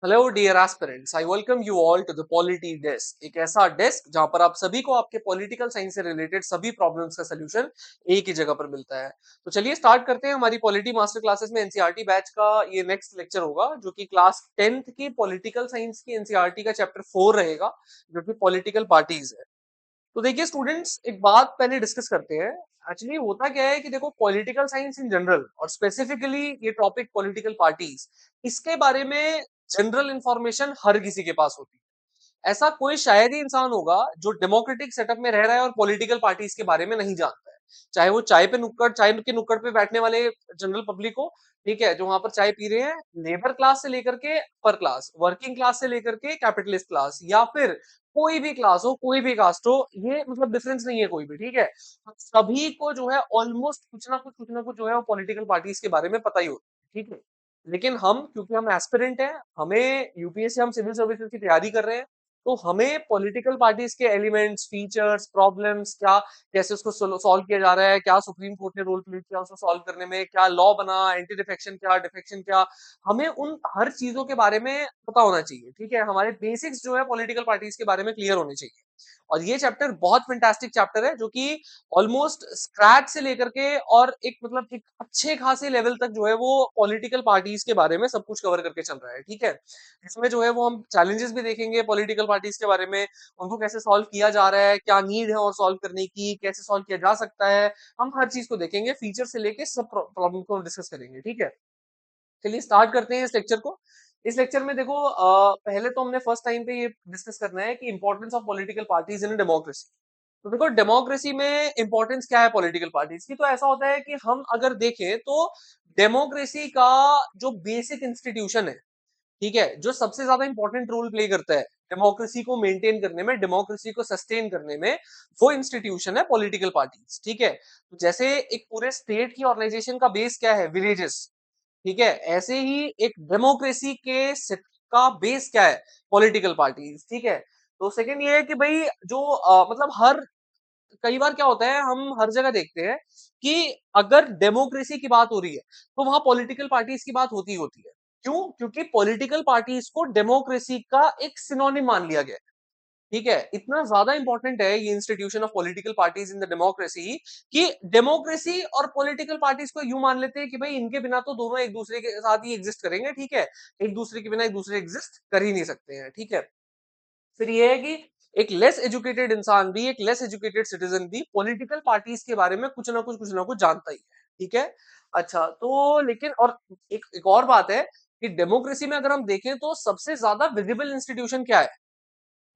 Hello dear aspirants, I welcome you all to the polity desk. एक ऐसा desk जहां पर आप सभी को आपके पॉलिटिकल साइंस से रिलेटेड सभी प्रॉब्लम्स का सलूशन एक ही जगह पर मिलता है। तो चलिए स्टार्ट करते हैं। हमारी पॉलिटी मास्टर क्लासेस में एनसीईआरटी बैच का ये नेक्स्ट लेक्चर होगा, जो कि क्लास 10th की पॉलिटिकल साइंस की एनसीईआरटी का चैप्टर 4 रहेगा, जो कि पॉलिटिकल पार्टीज है। तो देखिए स्टूडेंट्स, एक बात पहले डिस्कस करते हैं। एक्चुअली होता क्या है कि देखो, पॉलिटिकल साइंस इन जनरल और स्पेसिफिकली ये टॉपिक पॉलिटिकल पार्टीज, इसके बारे में जनरल इंफॉर्मेशन हर किसी के पास होती है। ऐसा कोई शायद ही इंसान होगा जो डेमोक्रेटिक सेटअप में रह रहा है और पॉलिटिकल पार्टीज के बारे में नहीं जानता है। चाहे वो चाय के नुक्कड़ पे बैठने वाले जनरल पब्लिक हो, ठीक है, जो वहां पर चाय पी रहे हैं, लेबर क्लास से लेकर के अपर क्लास, वर्किंग क्लास से लेकर के कैपिटलिस्ट क्लास, या फिर कोई भी क्लास हो, कोई भी कास्ट हो, ये मतलब डिफरेंस नहीं है कोई भी, ठीक है। सभी को जो है ऑलमोस्ट कुछ ना कुछ जो है वो पॉलिटिकल पार्टीज के बारे में पता ही होता है, ठीक है। लेकिन हम, क्योंकि हम एस्पिरेंट हैं, हमें यूपीएससी, हम सिविल सर्विसेज की तैयारी कर रहे हैं, तो हमें पॉलिटिकल पार्टीज के एलिमेंट्स, फीचर्स, प्रॉब्लम्स, क्या कैसे उसको सॉल्व किया जा रहा है, क्या सुप्रीम कोर्ट ने रोल प्ले किया उसको सॉल्व करने में, क्या लॉ बना, एंटी डिफेक्शन क्या, डिफेक्शन क्या, हमें उन हर चीजों के बारे में पता होना चाहिए, ठीक है। हमारे बेसिक्स जो है पॉलिटिकल पार्टीज के बारे में क्लियर होने चाहिए। और ये चैप्टर बहुत फैंटास्टिक चैप्टर है, जो कि ऑलमोस्ट स्क्रैच से लेकर के और एक मतलब एक अच्छे खासे लेवल तक जो है वो पॉलिटिकल पार्टीज के बारे में सब कुछ कवर करके चल रहा है, ठीक है। इसमें जो है वो हम चैलेंजेस भी देखेंगे पॉलिटिकल पार्टीज के बारे में, उनको कैसे सॉल्व किया जा रहा है, क्या नीड है और सॉल्व करने की, कैसे सॉल्व किया जा सकता है। हम हर चीज को देखेंगे, फीचर से लेके सब प्रॉब्लम को डिस्कस करेंगे, ठीक है। चलिए स्टार्ट करते हैं इस लेक्चर को। इस लेक्चर में देखो, पहले तो हमने फर्स्ट टाइम पे ये डिस्कस करना है कि importance of political parties in democracy. तो देखो, डेमोक्रेसी में इंपॉर्टेंस क्या है पॉलिटिकल पार्टीज की। तो ऐसा होता है कि हम अगर देखें तो डेमोक्रेसी का जो बेसिक इंस्टीट्यूशन है, ठीक है, जो सबसे ज्यादा इंपॉर्टेंट रोल प्ले करता है डेमोक्रेसी को मेंटेन करने में, डेमोक्रेसी को सस्टेन करने में, वो इंस्टीट्यूशन है पॉलिटिकल पार्टीज, ठीक है। तो जैसे एक पूरे स्टेट की ऑर्गेनाइजेशन का बेस क्या है, विलेजेस, ठीक है, ऐसे ही एक डेमोक्रेसी के का बेस क्या है, पॉलिटिकल पार्टीज, ठीक है। तो सेकंड ये है कि भाई जो मतलब हर कई बार क्या होता है, हम हर जगह देखते हैं कि अगर डेमोक्रेसी की बात हो रही है तो वहां पॉलिटिकल पार्टीज की बात होती है। क्यों? क्योंकि पॉलिटिकल पार्टीज को डेमोक्रेसी का एक सिनोनिम मान लिया गया है, ठीक है। इतना ज्यादा इंपॉर्टेंट है ये institution of political parties in the democracy कि डेमोक्रेसी और पॉलिटिकल पार्टीज को यूं मान लेते हैं कि भाई इनके बिना तो दोनों एक दूसरे के साथ ही एग्जिस्ट करेंगे, ठीक है। एक दूसरे के बिना एक दूसरे एग्जिस्ट कर ही नहीं सकते हैं, ठीक है। फिर ये है कि एक लेस एजुकेटेड इंसान भी, एक लेस एजुकेटेड सिटीजन भी पॉलिटिकल पार्टीज के बारे में कुछ ना कुछ जानता ही है, ठीक है। अच्छा, तो लेकिन और एक और बात है कि डेमोक्रेसी में अगर हम देखें तो सबसे ज्यादा विजिबल इंस्टीट्यूशन क्या है।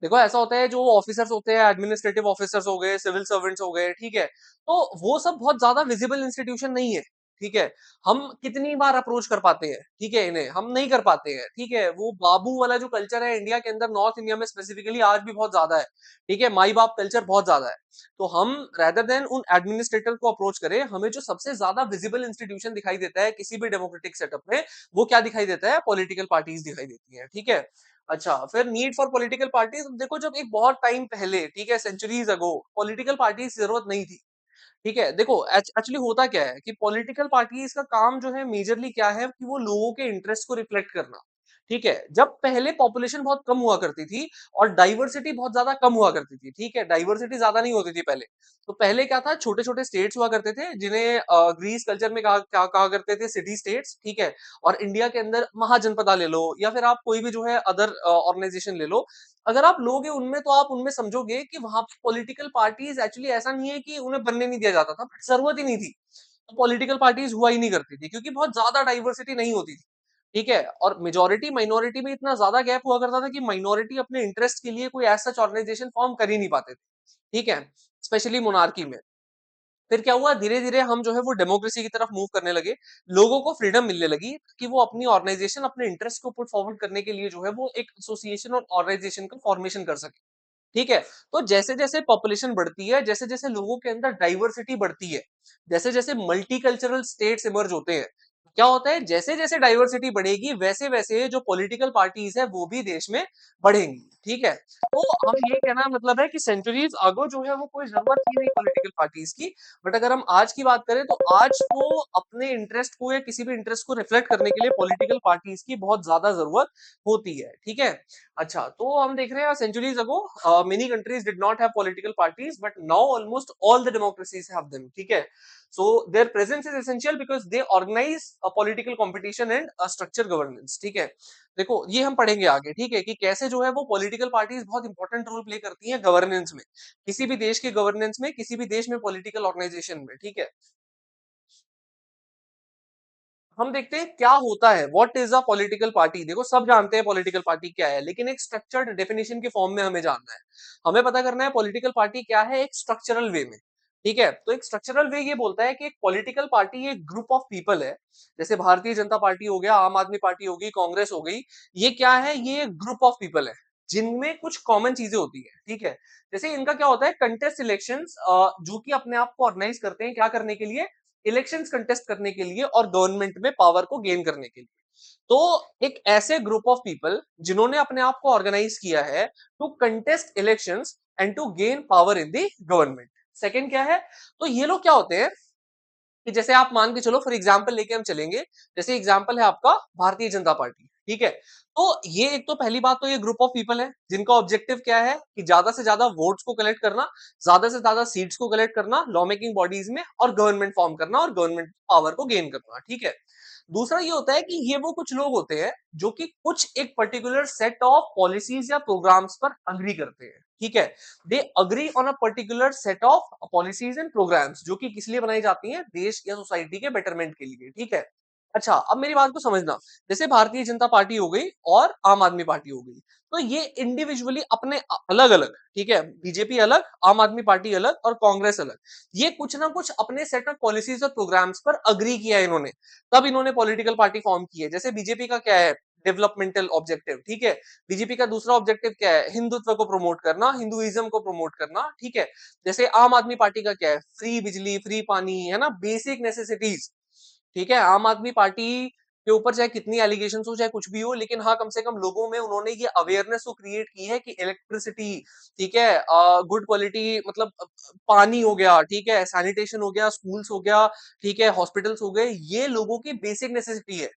देखो ऐसा होता है, जो ऑफिसर्स होते हैं, एडमिनिस्ट्रेटिव ऑफिसर्स हो गए, सिविल सर्वेंट्स हो गए, ठीक है, तो वो सब बहुत ज्यादा विजिबल इंस्टीट्यूशन नहीं है, ठीक है। हम कितनी बार अप्रोच कर पाते हैं, ठीक है, इन्हें हम नहीं कर पाते हैं, ठीक है। वो बाबू वाला जो कल्चर है इंडिया के अंदर, नॉर्थ इंडिया में स्पेसिफिकली आज भी बहुत ज्यादा है, ठीक है, माई बाप कल्चर बहुत ज्यादा है। तो हम रेदर देन उन एडमिनिस्ट्रेटर को अप्रोच करें, हमें जो सबसे ज्यादा विजिबल इंस्टीट्यूशन दिखाई देता है किसी भी डेमोक्रेटिक सेटअप में, वो क्या दिखाई देता है, पॉलिटिकल पार्टीज दिखाई देती है, ठीक है। अच्छा, फिर नीड फॉर पॉलिटिकल पार्टीज, देखो जब एक बहुत टाइम पहले, ठीक है, सेंचुरीज अगो, पॉलिटिकल पार्टीज की जरूरत नहीं थी, ठीक है। देखो एक्चुअली होता क्या है कि पॉलिटिकल पार्टीज का काम जो है मेजरली क्या है कि वो लोगों के इंटरेस्ट को रिफ्लेक्ट करना, ठीक है। जब पहले पॉपुलेशन बहुत कम हुआ करती थी और डाइवर्सिटी बहुत ज्यादा कम हुआ करती थी, ठीक है, डाइवर्सिटी ज्यादा नहीं होती थी पहले। तो पहले क्या था, छोटे छोटे स्टेट्स हुआ करते थे, जिन्हें ग्रीस कल्चर में कहा करते थे सिटी स्टेट्स, ठीक है। और इंडिया के अंदर महाजनपदा ले लो, या फिर आप कोई भी जो है अदर ऑर्गेनाइजेशन ले लो, अगर आप लोगे उनमें तो आप उनमें समझोगे कि वहां पे पॉलिटिकल पार्टीज एक्चुअली ऐसा नहीं है कि उन्हें बनने नहीं दिया जाता था, बट जरूरत ही नहीं थी, तो पॉलिटिकल पार्टीज हुआ ही नहीं करती थी, क्योंकि बहुत ज्यादा डाइवर्सिटी नहीं होती थी, ठीक है। और मेजोरिटी माइनॉरिटी में इतना ज्यादा गैप हुआ करता था कि माइनॉरिटी अपने इंटरेस्ट के लिए कोई ऐसा ऑर्गेनाइजेशन फॉर्म कर ही नहीं पाते थे, ठीक है, स्पेशली मोनार्की में। फिर क्या हुआ, धीरे धीरे हम जो है वो डेमोक्रेसी की तरफ मूव करने लगे, लोगों को फ्रीडम मिलने लगी कि वो अपनी ऑर्गेनाइजेशन, अपने इंटरेस्ट को पुट फॉरवर्ड करने के लिए जो है वो एक एसोसिएशन और ऑर्गेनाइजेशन का फॉर्मेशन कर सके, ठीक है। तो जैसे जैसे पॉपुलेशन बढ़ती है, जैसे जैसे लोगों के अंदर डाइवर्सिटी बढ़ती है, जैसे जैसे मल्टीकल्चरल स्टेट्स इमर्ज होते हैं, क्या होता है, जैसे जैसे डाइवर्सिटी बढ़ेगी वैसे वैसे जो पॉलिटिकल पार्टीज है वो भी देश में बढ़ेंगी। ठीक है, तो हम ये कहना मतलब है कि सेंचुरीज अगो जो है वो कोई जरूरत ही नहीं पॉलिटिकल पार्टीज की। बट अगर हम आज की बात करें तो आज तो अपने इंटरेस्ट को या किसी भी इंटरेस्ट को रिफ्लेक्ट करने के लिए पॉलिटिकल पार्टीज की बहुत ज्यादा जरूरत होती है। ठीक है, अच्छा तो हम देख रहे हैं centuries ago many countries did not have political parties but now almost all the democracies have them. ठीक है, so their presence is essential because they organize a political competition and a structure governance। ठीक है, देखो ये हम पढ़ेंगे आगे। ठीक है, कि कैसे जो है वो पॉलिटिकल पार्टीज बहुत इंपॉर्टेंट रोल प्ले करती हैं गवर्नेंस में, किसी भी देश के गवर्नेंस में, किसी भी देश में पॉलिटिकल ऑर्गेनाइजेशन में। ठीक है, हम देखते हैं क्या होता है, what is a political party. देखो सब जानते हैं पॉलिटिकल पार्टी क्या है, लेकिन एक स्ट्रक्चर्ड डेफिनेशन के फॉर्म में हमें जानना है। हमें पता करना है पॉलिटिकल पार्टी क्या है एक स्ट्रक्चरल वे में। ठीक है, तो एक स्ट्रक्चरल वे ये बोलता है कि एक पॉलिटिकल पार्टी एक ग्रुप ऑफ पीपल है। जैसे भारतीय जनता पार्टी हो गया, आम आदमी पार्टी हो गई, कांग्रेस हो गई। ये क्या है, ये ग्रुप ऑफ पीपल है जिनमें कुछ कॉमन चीजें होती है। ठीक है, जैसे इनका क्या होता है, कंटेस्ट इलेक्शंस, जो कि अपने आप को ऑर्गेनाइज करते हैं क्या करने के लिए, इलेक्शंस कंटेस्ट करने के लिए और गवर्नमेंट में पावर को गेन करने के लिए। तो एक ऐसे ग्रुप ऑफ पीपल जिन्होंने अपने आप को ऑर्गेनाइज किया है to contest elections and to gain power in the government. Second क्या है, तो ये लोग क्या होते हैं कि जैसे आप मान के चलो, फॉर एग्जाम्पल लेके हम चलेंगे। जैसे एग्जाम्पल है आपका भारतीय जनता पार्टी। ठीक है, तो ये एक तो पहली बात तो ये ग्रुप ऑफ पीपल है जिनका ऑब्जेक्टिव क्या है कि ज्यादा से ज्यादा वोट्स को कलेक्ट करना, ज्यादा से ज्यादा सीट्स को कलेक्ट करना लॉ मेकिंग बॉडीज में और गवर्नमेंट फॉर्म करना और गवर्नमेंट पावर को गेन करना। ठीक है, दूसरा ये होता है कि ये वो कुछ लोग होते हैं जो कि कुछ एक पर्टिकुलर सेट ऑफ पॉलिसीज या प्रोग्राम्स पर अग्री करते हैं। ठीक है, they agree on a particular set of policies and programmes जो कि किस लिए बनाई जाती हैं, देश या सोसाइटी के बेटरमेंट के लिए। ठीक है, अच्छा अब मेरी बात को समझना। जैसे भारतीय जनता पार्टी हो गई और आम आदमी पार्टी हो गई, तो ये इंडिविजुअली अपने अलग अलग, ठीक है, बीजेपी अलग, आम आदमी पार्टी अलग और कांग्रेस अलग, ये कुछ ना कुछ अपने सेट ऑफ पॉलिसीज और प्रोग्राम्स पर अग्री किया है इन्होंने, तब इन्होंने पॉलिटिकल पार्टी फॉर्म की है। जैसे बीजेपी का क्या है, डेवलपमेंटल ऑब्जेक्टिव। ठीक है, बीजेपी का दूसरा ऑब्जेक्टिव क्या है, हिंदुत्व को प्रमोट करना, हिंदुइज्म को प्रमोट करना। ठीक है, जैसे आम आदमी पार्टी का क्या है, फ्री बिजली, फ्री पानी, है ना, बेसिक नेसेसिटीज। ठीक है, आम आदमी पार्टी के ऊपर चाहे कितनी एलिगेशन हो चाहे कुछ भी हो, लेकिन हाँ कम से कम लोगों में उन्होंने ये अवेयरनेस को क्रिएट की है कि इलेक्ट्रिसिटी, ठीक है, गुड क्वालिटी, मतलब पानी हो गया, ठीक है, सैनिटेशन हो गया, स्कूल्स हो गया, ठीक है, हॉस्पिटल्स हो गए, ये लोगों की बेसिक नेसेसिटी है।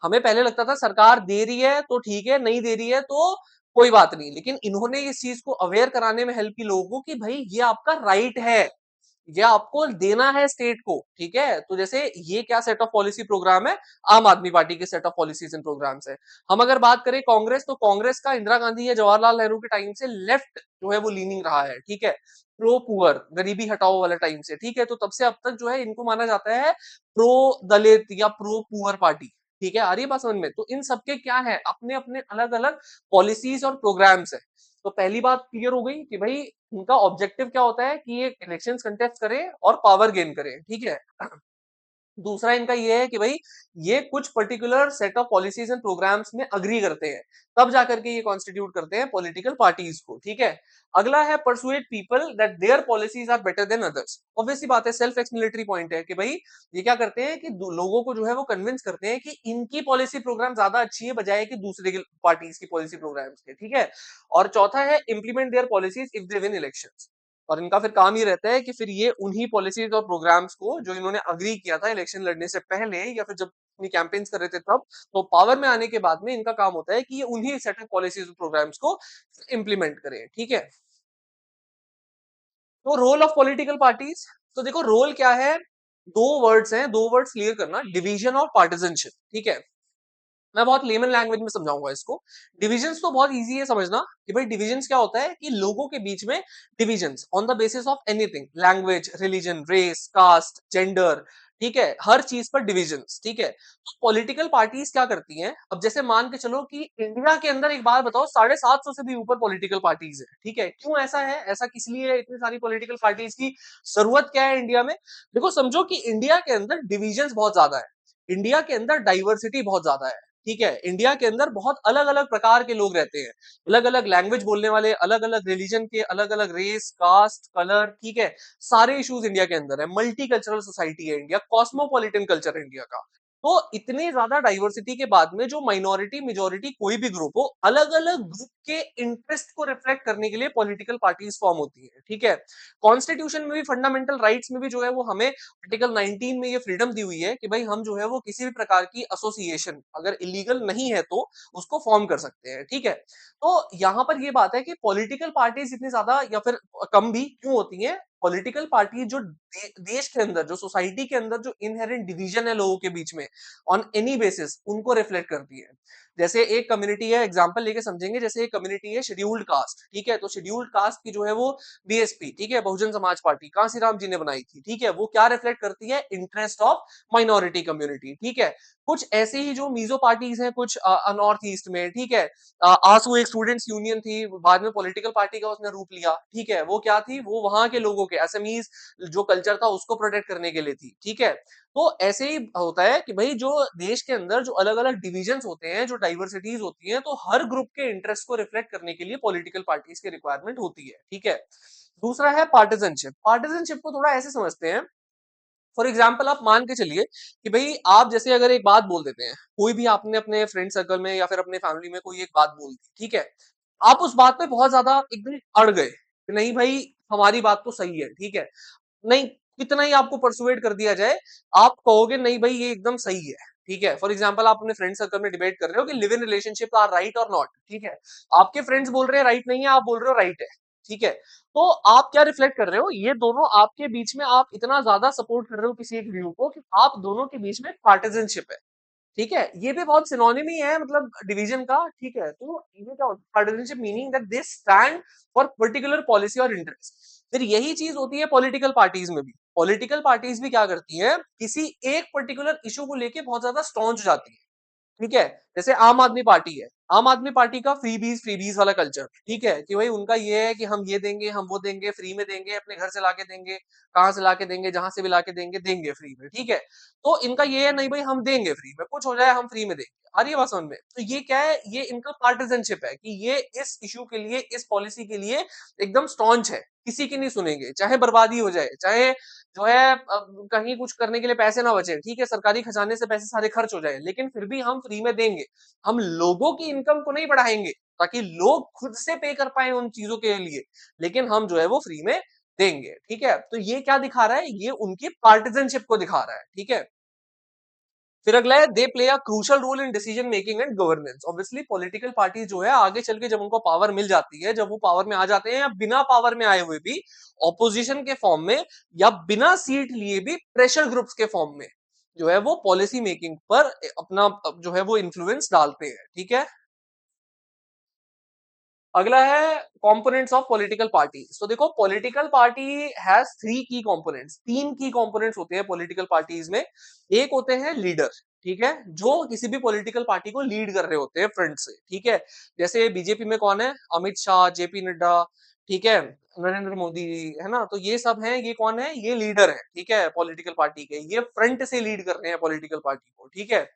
हमें पहले लगता था सरकार दे रही है तो ठीक है, नहीं दे रही है तो कोई बात नहीं, लेकिन इन्होंने इस चीज को अवेयर कराने में हेल्प की लोगों को कि भाई ये आपका राइट है, ये आपको देना है स्टेट को। ठीक है, तो जैसे ये क्या सेट ऑफ पॉलिसी प्रोग्राम है, आम आदमी पार्टी के set of policies and programmes है। हम अगर बात करें कांग्रेस, तो कांग्रेस का इंदिरा गांधी या जवाहरलाल नेहरू के टाइम से लेफ्ट जो है वो लीनिंग रहा है। ठीक है, प्रो पुअर, गरीबी हटाओ वाला टाइम से। ठीक है, तो तब से अब तक जो है इनको माना जाता है प्रो दलित या प्रो पुअर पार्टी। ठीक है, आ रही है बात समझ में। तो इन सबके क्या है, अपने अपने अलग अलग पॉलिसीज और प्रोग्राम्स है। तो पहली बात क्लियर हो गई कि भाई उनका ऑब्जेक्टिव क्या होता है कि ये इलेक्शंस कंटेस्ट करें और पावर गेन करें। ठीक है, दूसरा इनका ये है कि भाई ये कुछ particular set of policies and programmes में अग्री करते हैं, तब जाकर के ये कॉन्स्टिट्यूट करते हैं पॉलिटिकल पार्टीज को। ठीक है, अगला है persuade people that their policies are better than others. Obviously बात है, सेल्फ एक्सप्लेनेटरी पॉइंट है कि भाई ये क्या करते हैं कि लोगों को जो है वो कन्विंस करते हैं कि इनकी पॉलिसी प्रोग्राम ज्यादा अच्छी है बजाय कि दूसरे पार्टीज की पॉलिसी प्रोग्राम्स के। ठीक है, और चौथा है implement there policies if they win elections. और इनका फिर काम ही रहता है कि फिर ये उन्हीं पॉलिसीज और प्रोग्राम्स को जो इन्होंने अग्री किया था इलेक्शन लड़ने से पहले या फिर जब अपनी कैंपेन्स कर रहे थे तब, तो पावर में आने के बाद में इनका काम होता है कि ये उन्हीं सेट ऑफ पॉलिसीज और प्रोग्राम्स को इंप्लीमेंट करें। ठीक है, तो रोल ऑफ पॉलिटिकल पार्टीज, तो देखो रोल क्या है, दो वर्ड्स हैं, दो वर्ड्स क्लियर करना, डिवीजन और पार्टिजनशिप। ठीक है, मैं बहुत लेमन लैंग्वेज में समझाऊंगा इसको। डिविजन्स तो बहुत इजी है समझना कि भाई डिविजन्स क्या होता है कि लोगों के बीच में divisions on the basis of anything, language, religion, race, caste, gender. ठीक है, हर चीज पर डिविजन्स। ठीक है, तो पॉलिटिकल पार्टीज क्या करती हैं, अब जैसे मान के चलो कि इंडिया के अंदर एक बात बताओ 750 से भी ऊपर पॉलिटिकल पार्टीज है। ठीक है, क्यों ऐसा है, ऐसा किस लिए है, इतनी सारी पॉलिटिकल पार्टीज की जरूरत क्या है इंडिया में। देखो समझो कि इंडिया के अंदर डिविजन्स बहुत ज्यादा है, इंडिया के अंदर डाइवर्सिटी बहुत ज्यादा है। ठीक है, इंडिया के अंदर बहुत अलग अलग प्रकार के लोग रहते हैं, अलग अलग लैंग्वेज बोलने वाले, अलग अलग रिलीजन के, अलग अलग रेस, कास्ट, कलर। ठीक है, सारे इश्यूज इंडिया के अंदर है, मल्टी कल्चरल सोसाइटी है इंडिया, कॉस्मोपॉलिटन कल्चर है इंडिया का। तो इतनी ज्यादा डाइवर्सिटी के बाद में जो माइनॉरिटी मेजॉरिटी कोई भी ग्रुप हो, अलग अलग ग्रुप के इंटरेस्ट को रिफ्लेक्ट करने के लिए पॉलिटिकल पार्टीज फॉर्म होती है, ठीक है। कॉन्स्टिट्यूशन में भी, फंडामेंटल राइट्स में भी जो है वो हमें आर्टिकल 19 में ये फ्रीडम दी हुई है कि भाई हम जो है वो किसी भी प्रकार की एसोसिएशन अगर इलीगल नहीं है तो उसको फॉर्म कर सकते हैं, ठीक है। तो यहाँ पर ये बात है कि पॉलिटिकल पार्टीज इतनी ज्यादा या फिर कम भी क्यों होती हैं। पॉलिटिकल पार्टी जो देश के अंदर, जो सोसाइटी के अंदर जो इनहेरेंट डिवीजन है लोगों के बीच में ऑन एनी बेसिस, उनको रिफ्लेक्ट करती है। जैसे एक कम्युनिटी है, एग्जांपल लेके समझेंगे, जैसे एक कम्युनिटी है शेड्यूल्ड कास्ट, ठीक है। तो शेड्यूल्ड कास्ट की जो है वो बीएसपी, ठीक है, बहुजन समाज पार्टी कांसीराम जी ने बनाई थी, ठीक है। वो क्या रिफ्लेक्ट करती है? इंटरेस्ट ऑफ माइनॉरिटी कम्युनिटी, ठीक है। कुछ ऐसे ही जो मीजो पार्टीज हैं कुछ नॉर्थ ईस्ट में, ठीक है। आसू एक स्टूडेंट्स यूनियन थी, बाद में पॉलिटिकल पार्टी का उसने रूप लिया, ठीक है। वो क्या थी? वो वहां के लोगों के असमीज जो कल्चर था उसको प्रोटेक्ट करने के लिए थी, ठीक है। तो ऐसे ही होता है कि भाई जो देश के अंदर जो अलग अलग डिविजन्स होते हैं, जो डाइवर्सिटीज होती हैं, तो हर ग्रुप के इंटरेस्ट को रिफ्लेक्ट करने के लिए पॉलिटिकल पार्टीज की रिक्वायरमेंट होती है, ठीक है। दूसरा है पार्टिजनशिप। पार्टिजनशिप को थोड़ा ऐसे समझते हैं, फॉर एग्जाम्पल आप मान के चलिए कि भाई आप जैसे अगर एक बात बोल देते हैं, कोई भी आपने अपने फ्रेंड सर्कल में या फिर अपने फैमिली में कोई एक बात बोल दी, ठीक है। आप उस बात पे बहुत ज्यादा एकदम अड़ गए कि नहीं भाई हमारी बात तो सही है, ठीक है। नहीं, कितना ही आपको परसुएट कर दिया जाए, आप कहोगे नहीं भाई ये एकदम सही है, ठीक है। फॉर एग्जाम्पल आप अपने फ्रेंड सर्कल में डिबेट कर रहे हो कि live in relationship are right और नॉट, ठीक है। आपके फ्रेंड्स बोल रहे हैं राइट नहीं है, आप बोल रहे हो राइट है, ठीक है। तो आप क्या रिफ्लेक्ट कर रहे हो? ये दोनों आपके बीच में आप इतना ज्यादा सपोर्ट कर रहे हो किसी एक व्यू को कि आप दोनों के बीच में पार्टिजनशिप है, ठीक है। ये भी बहुत सिनोनिम ही है मतलब डिवीजन का, ठीक है। तो ये क्या होता है? Partisanship meaning that they stand for particular policy और इंटरेस्ट। फिर यही चीज होती है पॉलिटिकल पार्टीज में भी। पॉलिटिकल पार्टीज भी क्या करती हैं? किसी एक पर्टिकुलर इशू को लेके बहुत ज्यादा स्ट्रॉन्ग हो जाती है, ठीक है। जैसे आम आदमी पार्टी है, आम आदमी पार्टी का फ्रीबीज वाला कल्चर, ठीक है, कि भाई उनका ये है कि हम ये देंगे, हम वो देंगे, फ्री में देंगे, अपने घर से लाके देंगे, कहाँ से लाके देंगे, जहां से भी लाके देंगे, देंगे फ्री में, ठीक है। तो इनका ये है नहीं भाई हम देंगे फ्री में, कुछ हो जाए हम फ्री में देंगे। आ रही है बात समझ में? तो ये क्या है? ये इनका पार्टिजनशिप है कि ये इस इशू के लिए, इस पॉलिसी के लिए एकदम स्टॉन्च है, किसी की नहीं सुनेंगे, चाहे बर्बादी हो जाए, चाहे जो है कहीं कुछ करने के लिए पैसे ना बचे, ठीक है, सरकारी खजाने से पैसे सारे खर्च हो जाए, लेकिन फिर भी हम फ्री में देंगे। हम लोगों की इनकम को नहीं बढ़ाएंगे ताकि लोग खुद से पे कर पाए उन चीजों के लिए, लेकिन हम जो है वो फ्री में देंगे, ठीक है। तो ये क्या दिखा रहा है? ये उनकी पार्टिजनशिप को दिखा रहा है, ठीक है। फिर अगला है they play a crucial role in decision making and governance. Obviously political party जो है आगे चल के जब उनको पावर मिल जाती है, जब वो पावर में आ जाते हैं या बिना पावर में आए हुए भी ऑपोजिशन के फॉर्म में या बिना सीट लिए भी प्रेशर ग्रुप्स के फॉर्म में जो है वो पॉलिसी मेकिंग पर अपना जो है वो इन्फ्लुएंस डालते हैं, ठीक है। अगला है कंपोनेंट्स ऑफ पॉलिटिकल पार्टी। तो देखो पॉलिटिकल पार्टी हैज थ्री की कंपोनेंट्स, तीन की कंपोनेंट्स होते हैं पॉलिटिकल पार्टीज में। एक होते हैं लीडर, ठीक है, जो किसी भी पॉलिटिकल पार्टी को लीड कर रहे होते हैं फ्रंट से, ठीक है। जैसे बीजेपी में कौन है? अमित शाह, जेपी नड्डा, ठीक है, नरेंद्र मोदी, है ना। तो ये सब हैं, ये कौन है? ये लीडर है, ठीक है, पॉलिटिकल पार्टी के। ये फ्रंट से लीड कर रहे हैं पॉलिटिकल पार्टी को, ठीक है।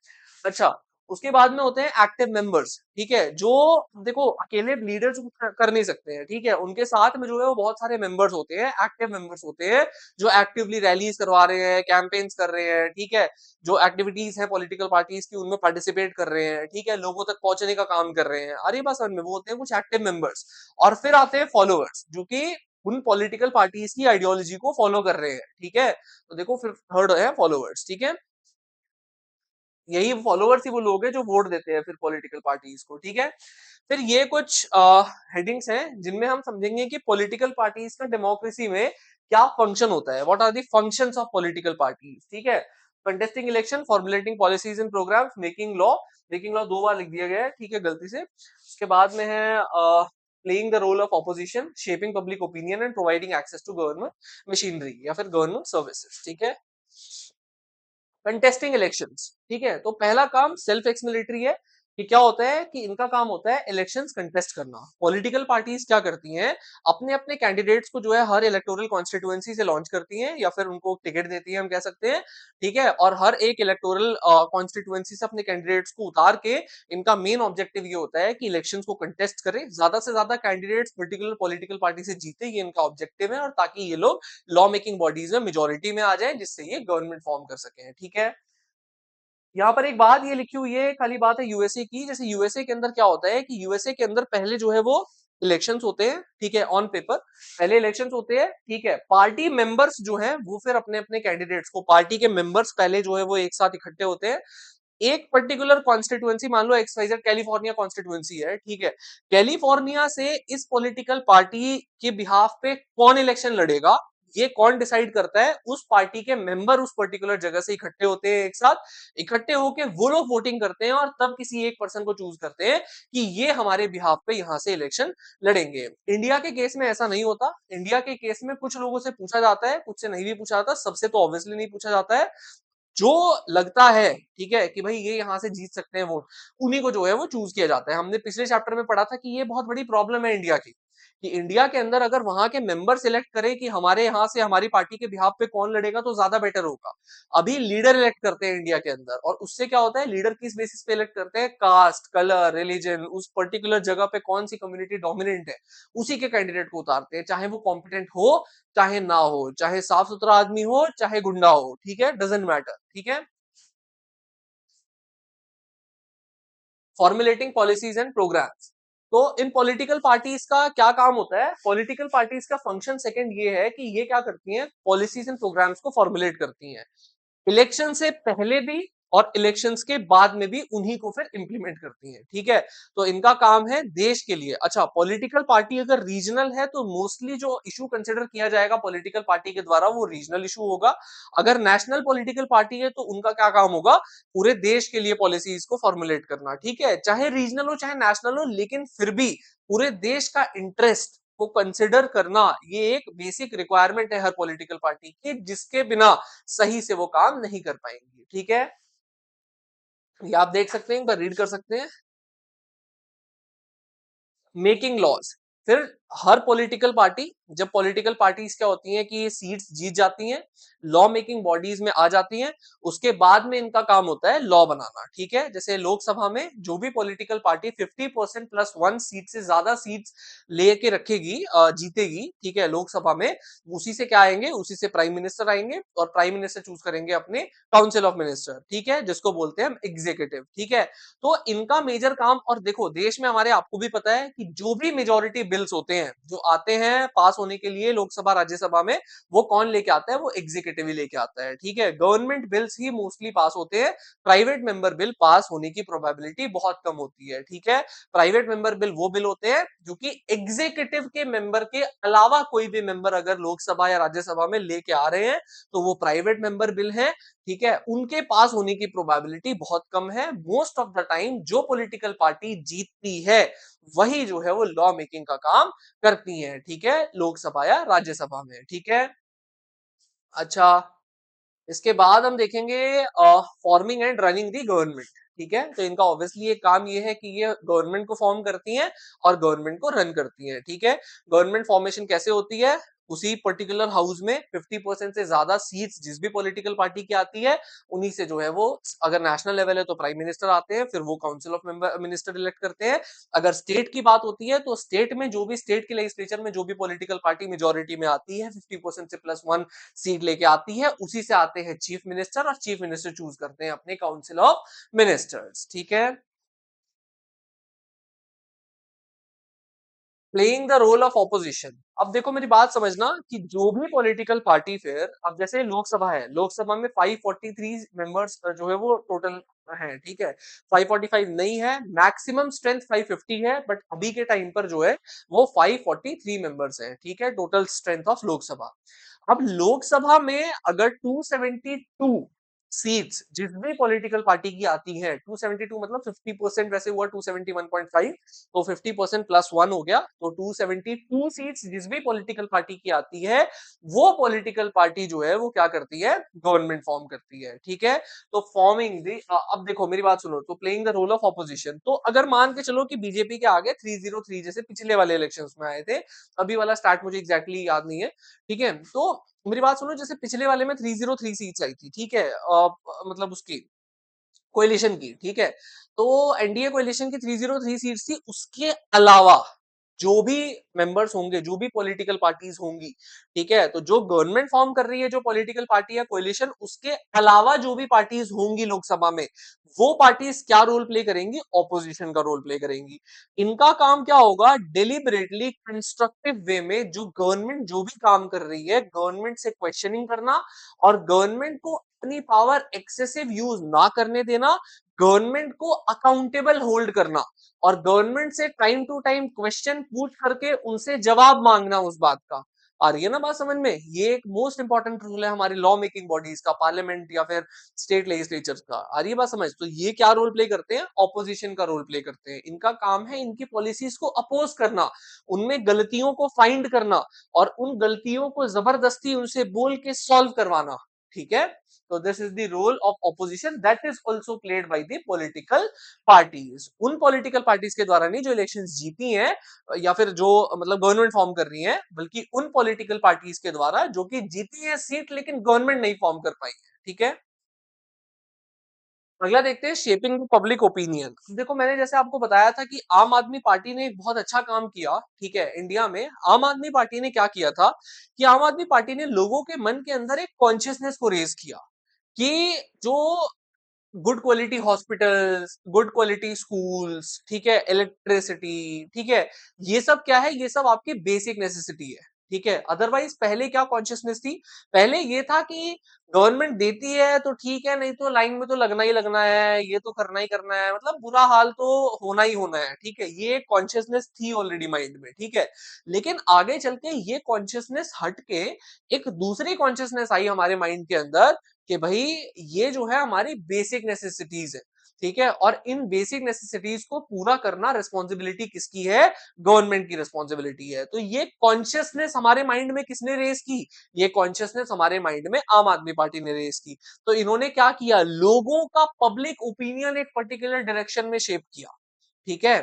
अच्छा, उसके बाद में होते हैं एक्टिव मेंबर्स, ठीक है, जो देखो अकेले लीडर्स कर नहीं सकते हैं, ठीक है, उनके साथ में जो है वो बहुत सारे मेंबर्स होते हैं, एक्टिव मेंबर्स होते हैं, जो एक्टिवली रैलीज करवा रहे हैं, कैंपेन्स कर रहे हैं, ठीक है, जो एक्टिविटीज है पॉलिटिकल पार्टीज की उनमें पार्टिसिपेट कर रहे हैं, ठीक है, लोगों तक पहुंचने का काम कर रहे हैं। अरे बस में वो होते हैं कुछ एक्टिव मेंबर्स। और फिर आते हैं फॉलोअर्स, जो कि उन पॉलिटिकल पार्टीज की आइडियोलॉजी को फॉलो कर रहे हैं, ठीक है। तो देखो फिर थर्ड है फॉलोअर्स, ठीक है। यही फॉलोअर्स ही वो लोग हैं जो वोट देते हैं फिर पॉलिटिकल पार्टीज को, ठीक है। फिर ये कुछ हेडिंग्स हैं जिनमें हम समझेंगे कि पॉलिटिकल पार्टीज का डेमोक्रेसी में क्या फंक्शन होता है, what are the functions of political parties, ठीक है। Contesting election, formulating policies and programmes, making law. Making law दो बार लिख दिया गया है, ठीक है, गलती से। उसके बाद में है playing the role of opposition, shaping public opinion and providing access to government machinery या फिर गवर्नमेंट सर्विसेज, ठीक है। कंटेस्टिंग इलेक्शंस, ठीक है। तो पहला काम सेल्फ एक्सप्लेनेटरी है कि क्या होता है कि इनका काम होता है इलेक्शंस कंटेस्ट करना। पॉलिटिकल पार्टीज क्या करती हैं? अपने अपने कैंडिडेट्स को जो है हर इलेक्टोरल कॉन्स्टिट्यूएंसी से लॉन्च करती हैं या फिर उनको टिकट देती हैं, हम कह सकते हैं, ठीक है। और हर एक इलेक्टोरल कॉन्स्टिट्यूएंसी से अपने कैंडिडेट्स को उतार के इनका मेन ऑब्जेक्टिव ये होता है कि इलेक्शंस को कंटेस्ट करें, ज्यादा से ज्यादा कैंडिडेट्स पर्टिकुलर पॉलिटिकल पार्टी से जीते, ये इनका ऑब्जेक्टिव है, और ताकि ये लोग लॉ मेकिंग बॉडीज में मेजोरिटी में आ जाए जिससे ये गवर्नमेंट फॉर्म कर सके, ठीक है। यहाँ पर एक बात ये लिखी हुई है, खाली बात है यूएसए की। जैसे यूएसए के अंदर क्या होता है कि यूएसए के अंदर पहले जो है वो इलेक्शंस होते हैं, ठीक है, ऑन पेपर पहले इलेक्शंस होते हैं, ठीक है। पार्टी मेंबर्स जो है वो फिर अपने अपने कैंडिडेट्स को, पार्टी के मेंबर्स पहले जो है वो एक साथ इकट्ठे होते हैं। एक पर्टिकुलर कॉन्स्टिट्यूएंसी, मान लो एक्सवाइजेड कैलिफोर्निया कॉन्स्टिट्यूएंसी है, ठीक है। कैलिफोर्निया से इस पॉलिटिकल पार्टी के बिहाफ पे कौन इलेक्शन लड़ेगा, ये कौन डिसाइड करता है? उस पार्टी के मेंबर उस पर्टिकुलर जगह से इकट्ठे होते हैं एक साथ, इकट्ठे होके वो लोग वोटिंग करते हैं और तब किसी एक पर्सन को चूज करते हैं कि ये हमारे बिहाफ पे यहां से इलेक्शन लड़ेंगे। इंडिया के केस में ऐसा नहीं होता। इंडिया के केस में कुछ लोगों से पूछा जाता है, कुछ से नहीं भी पूछा जाता, सबसे तो ऑब्वियसली नहीं पूछा जाता है। जो लगता है, ठीक है, कि भाई ये यहां से जीत सकते हैं वोट, उन्हीं को जो है वो चूज किया जाता है। हमने पिछले चैप्टर में पढ़ा था कि ये बहुत बड़ी प्रॉब्लम है इंडिया की, कि इंडिया के अंदर अगर वहां के मेंबर सिलेक्ट करें कि हमारे यहाँ से हमारी पार्टी के बिहाफ पे कौन लड़ेगा तो ज्यादा बेटर होगा। अभी लीडर इलेक्ट करते हैं इंडिया के अंदर, और उससे क्या होता है, लीडर किस बेसिस पे इलेक्ट करते हैं? कास्ट, कलर, रिलीजन, उस पर्टिकुलर जगह पे कौन सी कम्युनिटी डोमिनेंट है, उसी के कैंडिडेट को उतारते हैं, चाहे वो कॉम्पिटेंट हो चाहे ना हो, चाहे साफ सुथरा आदमी हो चाहे गुंडा हो, ठीक है, डजेंट मैटर, ठीक है। Formulating policies and programmes. तो इन पॉलिटिकल पार्टीज का क्या काम होता है? पॉलिटिकल पार्टीज का फंक्शन सेकंड ये है कि ये क्या करती हैं, पॉलिसीज एंड प्रोग्राम्स को फॉर्मुलेट करती हैं, इलेक्शन से पहले भी और इलेक्शंस के बाद में भी उन्हीं को फिर इंप्लीमेंट करती हैं, ठीक है। तो इनका काम है देश के लिए। अच्छा, पॉलिटिकल पार्टी अगर रीजनल है तो मोस्टली जो इशू कंसिडर किया जाएगा पॉलिटिकल पार्टी के द्वारा वो रीजनल इशू होगा। अगर नेशनल पॉलिटिकल पार्टी है तो उनका क्या काम होगा? पूरे देश के लिए पॉलिसीज को फॉर्मुलेट करना, ठीक है। चाहे रीजनल हो चाहे नेशनल हो, लेकिन फिर भी पूरे देश का इंटरेस्ट को कंसिडर करना ये एक बेसिक रिक्वायरमेंट है हर पॉलिटिकल पार्टी की, जिसके बिना सही से वो काम नहीं कर पाएंगी, ठीक है। ये आप देख सकते हैं, एक बार रीड कर सकते हैं। Making laws. फिर हर पॉलिटिकल पार्टी, जब पॉलिटिकल पार्टीज क्या होती हैं कि ये सीट्स जीत जाती हैं, लॉ मेकिंग बॉडीज में आ जाती हैं, उसके बाद में इनका काम होता है लॉ बनाना, ठीक है। जैसे लोकसभा में जो भी पॉलिटिकल पार्टी 50% प्लस 1 सीट से ज्यादा सीट्स लेके रखेगी, जीतेगी, ठीक है, लोकसभा में, उसी से क्या आएंगे, उसी से प्राइम मिनिस्टर आएंगे, और प्राइम मिनिस्टर चूज करेंगे अपने काउंसिल ऑफ मिनिस्टर, ठीक है, जिसको बोलते हैं हम एग्जीक्यूटिव, ठीक है। तो इनका मेजर काम, और देखो देश में हमारे, आपको भी पता है कि जो भी मेजोरिटी बिल्स होते हैं जो आते हैं पास होने के लिए लोकसभा राज्यसभा में, वो कौन लेके आता है? वो एग्जीक्यूटिव ही लेके आता है, ठीक है। गवर्नमेंट बिल्स ही मोस्टली पास होते हैं, प्राइवेट मेंबर बिल पास होने की प्रोबेबिलिटी बहुत कम होती है, ठीक है। प्राइवेट मेंबर बिल वो बिल होते हैं जो कि एग्जीक्यूटिव के मेंबर के अलावा कोई भी मेंबर अगर लोकसभा या राज्यसभा में लेके आ रहे हैं तो वो प्राइवेट मेंबर बिल है, ठीक है। उनके पास होने की प्रोबेबिलिटी बहुत कम है। मोस्ट ऑफ द टाइम जो पॉलिटिकल पार्टी जीतती है वही जो है वो लॉ मेकिंग का काम करती है, ठीक है, लोकसभा या राज्यसभा में, ठीक है। अच्छा, इसके बाद हम देखेंगे forming and running the government, ठीक है। तो इनका ऑब्वियसली एक काम ये है कि ये गवर्नमेंट को फॉर्म करती हैं और गवर्नमेंट को रन करती हैं, ठीक है। गवर्नमेंट फॉर्मेशन कैसे होती है? उसी पर्टिकुलर हाउस में 50% से ज्यादा सीट्स जिस भी पॉलिटिकल पार्टी की आती है, उन्हीं से जो है वो, अगर नेशनल लेवल है तो प्राइम मिनिस्टर आते हैं, फिर वो काउंसिल ऑफ मिनिस्टर इलेक्ट करते हैं। अगर स्टेट की बात होती है तो स्टेट में जो भी, स्टेट के लेजिस्लेचर में जो भी पॉलिटिकल पार्टी मेजोरिटी में आती है, 50% से प्लस 1 सीट लेके आती है, उसी से आते हैं चीफ मिनिस्टर, और चीफ मिनिस्टर चूज करते हैं अपने काउंसिल ऑफ मिनिस्टर्स, ठीक है। Playing the role of opposition. अब देखो मेरी बात समझना कि जो भी पॉलिटिकल पार्टी, फिर अब जैसे लोकसभा है, लोकसभा में 543 मेंबर्स जो है वो टोटल है, ठीक है। 545 नहीं है, मैक्सिमम स्ट्रेंथ 550 है, बट अभी के टाइम पर जो है वो 543 मेंबर्स है, ठीक है, टोटल स्ट्रेंथ ऑफ लोकसभा। अब लोकसभा में अगर 272 सीट्स जिस भी पॉलिटिकल पार्टी की आती है, 272 मतलब 50% वैसे हुआ 271.5, तो 50% प्लस 1 हो गया, तो 272 सीट्स जिस भी पॉलिटिकल पार्टी की आती है, वो पॉलिटिकल पार्टी जो है वो क्या करती है? गवर्नमेंट फॉर्म करती है, ठीक है। तो फॉर्मिंग दी, अब देखो मेरी बात सुनो, तो playing the role of opposition, तो अगर मान के चलो कि बीजेपी के आगे 303 जैसे पिछले वाले इलेक्शंस में आए थे, अभी वाला स्टार्ट मुझे एग्जैक्टली याद नहीं है, ठीक है। तो मेरी बात सुनो, जैसे पिछले वाले में 303 सीट्स आई थी, ठीक है, मतलब उसकी कोएलिशन की, ठीक है। तो एनडीए कोएलिशन की 303 सीट्स थी, उसके अलावा जो भी मेंबर्स होंगे, जो भी पॉलिटिकल पार्टीज होंगी, ठीक है, तो जो गवर्नमेंट फॉर्म कर रही है जो पॉलिटिकल पार्टी या कोalition, उसके अलावा जो भी पार्टीज होंगी लोकसभा में, वो पार्टीज क्या रोल प्ले करेंगी? ऑपोजिशन का रोल प्ले करेंगी। इनका काम क्या होगा? डिलिबरेटली कंस्ट्रक्टिव वे में जो गवर्नमेंट जो भी काम कर रही है, गवर्नमेंट से क्वेश्चनिंग करना और गवर्नमेंट को अपनी पावर एक्सेसिव यूज ना करने देना, गवर्नमेंट को अकाउंटेबल होल्ड करना और गवर्नमेंट से टाइम टू टाइम क्वेश्चन पूछ करके उनसे जवाब मांगना उस बात का। आ रही है ना बात समझ में? ये एक मोस्ट इंपॉर्टेंट रूल है हमारी लॉ मेकिंग बॉडीज का, पार्लियामेंट या फिर स्टेट लेजिस्लेचर का। आ रही है बात समझ? तो ये क्या रोल प्ले करते हैं? ऑपोजिशन का रोल प्ले करते हैं। इनका काम है इनकी पॉलिसीज को अपोज करना, उनमें गलतियों को फाइंड करना और उन गलतियों को जबरदस्ती उनसे बोल के सॉल्व करवाना। ठीक है, तो this is the role of opposition that is also played by the political parties. उन पॉलिटिकल पार्टीज के द्वारा नहीं जो इलेक्शंस जीती हैं या फिर जो मतलब गवर्नमेंट फॉर्म कर रही है, बल्कि उन पॉलिटिकल पार्टीज के द्वारा जो कि जीती है सीट लेकिन गवर्नमेंट नहीं फॉर्म कर पाई है। ठीक है, अगला देखते हैं शेपिंग पब्लिक ओपिनियन। देखो मैंने जैसे आपको बताया था कि आम आदमी पार्टी ने एक बहुत अच्छा काम किया, ठीक है, इंडिया में आम आदमी पार्टी ने क्या किया था कि आम आदमी पार्टी ने लोगों के मन के अंदर एक कॉन्शियसनेस को रेज किया कि जो good quality hospitals, good quality schools, ठीक है, इलेक्ट्रिसिटी, ठीक है, ये सब क्या है? ये सब आपकी बेसिक नेसेसिटी है। ठीक है, अदरवाइज पहले क्या कॉन्शियसनेस थी? पहले ये था कि गवर्नमेंट देती है तो ठीक है, नहीं तो लाइन में तो लगना ही लगना है, ये तो करना ही करना है, मतलब बुरा हाल तो होना ही होना है। ठीक है, ये कॉन्शियसनेस थी ऑलरेडी माइंड में। ठीक है, लेकिन आगे चल के ये कॉन्शियसनेस हट के एक दूसरी कॉन्शियसनेस आई हमारे माइंड के अंदर कि भाई ये जो है हमारी बेसिक नेसेसिटीज है। ठीक है, और इन बेसिक नेसेसिटीज को पूरा करना रिस्पॉन्सिबिलिटी किसकी है? गवर्नमेंट की रिस्पॉन्सिबिलिटी है। तो ये कॉन्शियसनेस हमारे माइंड में किसने रेस की? ये कॉन्शियसनेस हमारे माइंड में आम आदमी पार्टी ने रेस की। तो इन्होंने क्या किया? लोगों का पब्लिक ओपिनियन एक पर्टिकुलर डायरेक्शन में शेप किया। ठीक है,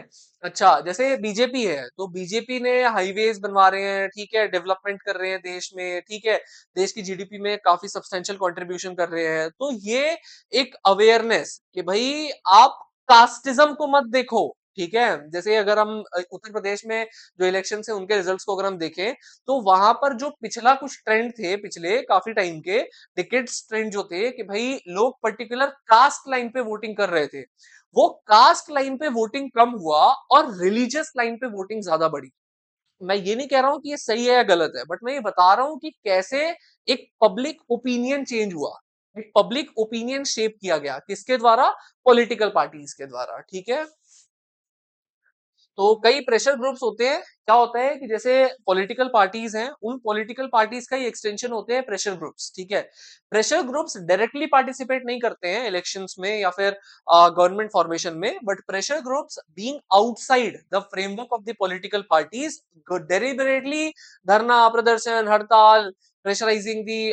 अच्छा जैसे बीजेपी है तो बीजेपी ने हाईवेज बनवा रहे हैं, ठीक है, डेवलपमेंट कर रहे हैं देश में, ठीक है, देश की जीडीपी में काफी सब्सटेंशियल कंट्रीब्यूशन कर रहे हैं। तो ये एक अवेयरनेस कि भाई आप कास्टिज्म को मत देखो। ठीक है, जैसे अगर हम उत्तर प्रदेश में जो इलेक्शन है उनके रिजल्ट्स को अगर हम देखें तो वहां पर जो पिछला कुछ ट्रेंड थे पिछले काफी टाइम के डिकेड्स ट्रेंड जो थे कि भाई लोग पर्टिकुलर कास्ट लाइन पे वोटिंग कर रहे थे, वो कास्ट लाइन पे वोटिंग कम हुआ और रिलीजियस लाइन पे वोटिंग ज्यादा बढ़ी। मैं ये नहीं कह रहा हूं कि ये सही है या गलत है, बट मैं ये बता रहा हूं कि कैसे एक पब्लिक ओपिनियन चेंज हुआ, एक पब्लिक ओपिनियन शेप किया गया किसके द्वारा? पॉलिटिकल पार्टीज के द्वारा। ठीक है, तो कई प्रेशर ग्रुप्स होते हैं। क्या होता है कि जैसे पॉलिटिकल पार्टीज हैं, उन पॉलिटिकल पार्टीज का ही एक्सटेंशन होते हैं प्रेशर ग्रुप्स। ठीक है, प्रेशर ग्रुप्स डायरेक्टली पार्टिसिपेट नहीं करते हैं इलेक्शंस में या फिर गवर्नमेंट फॉर्मेशन में, but pressure groups being outside the framework of the political parties deliberately धरना प्रदर्शन हड़ताल, प्रेशराइजिंग दी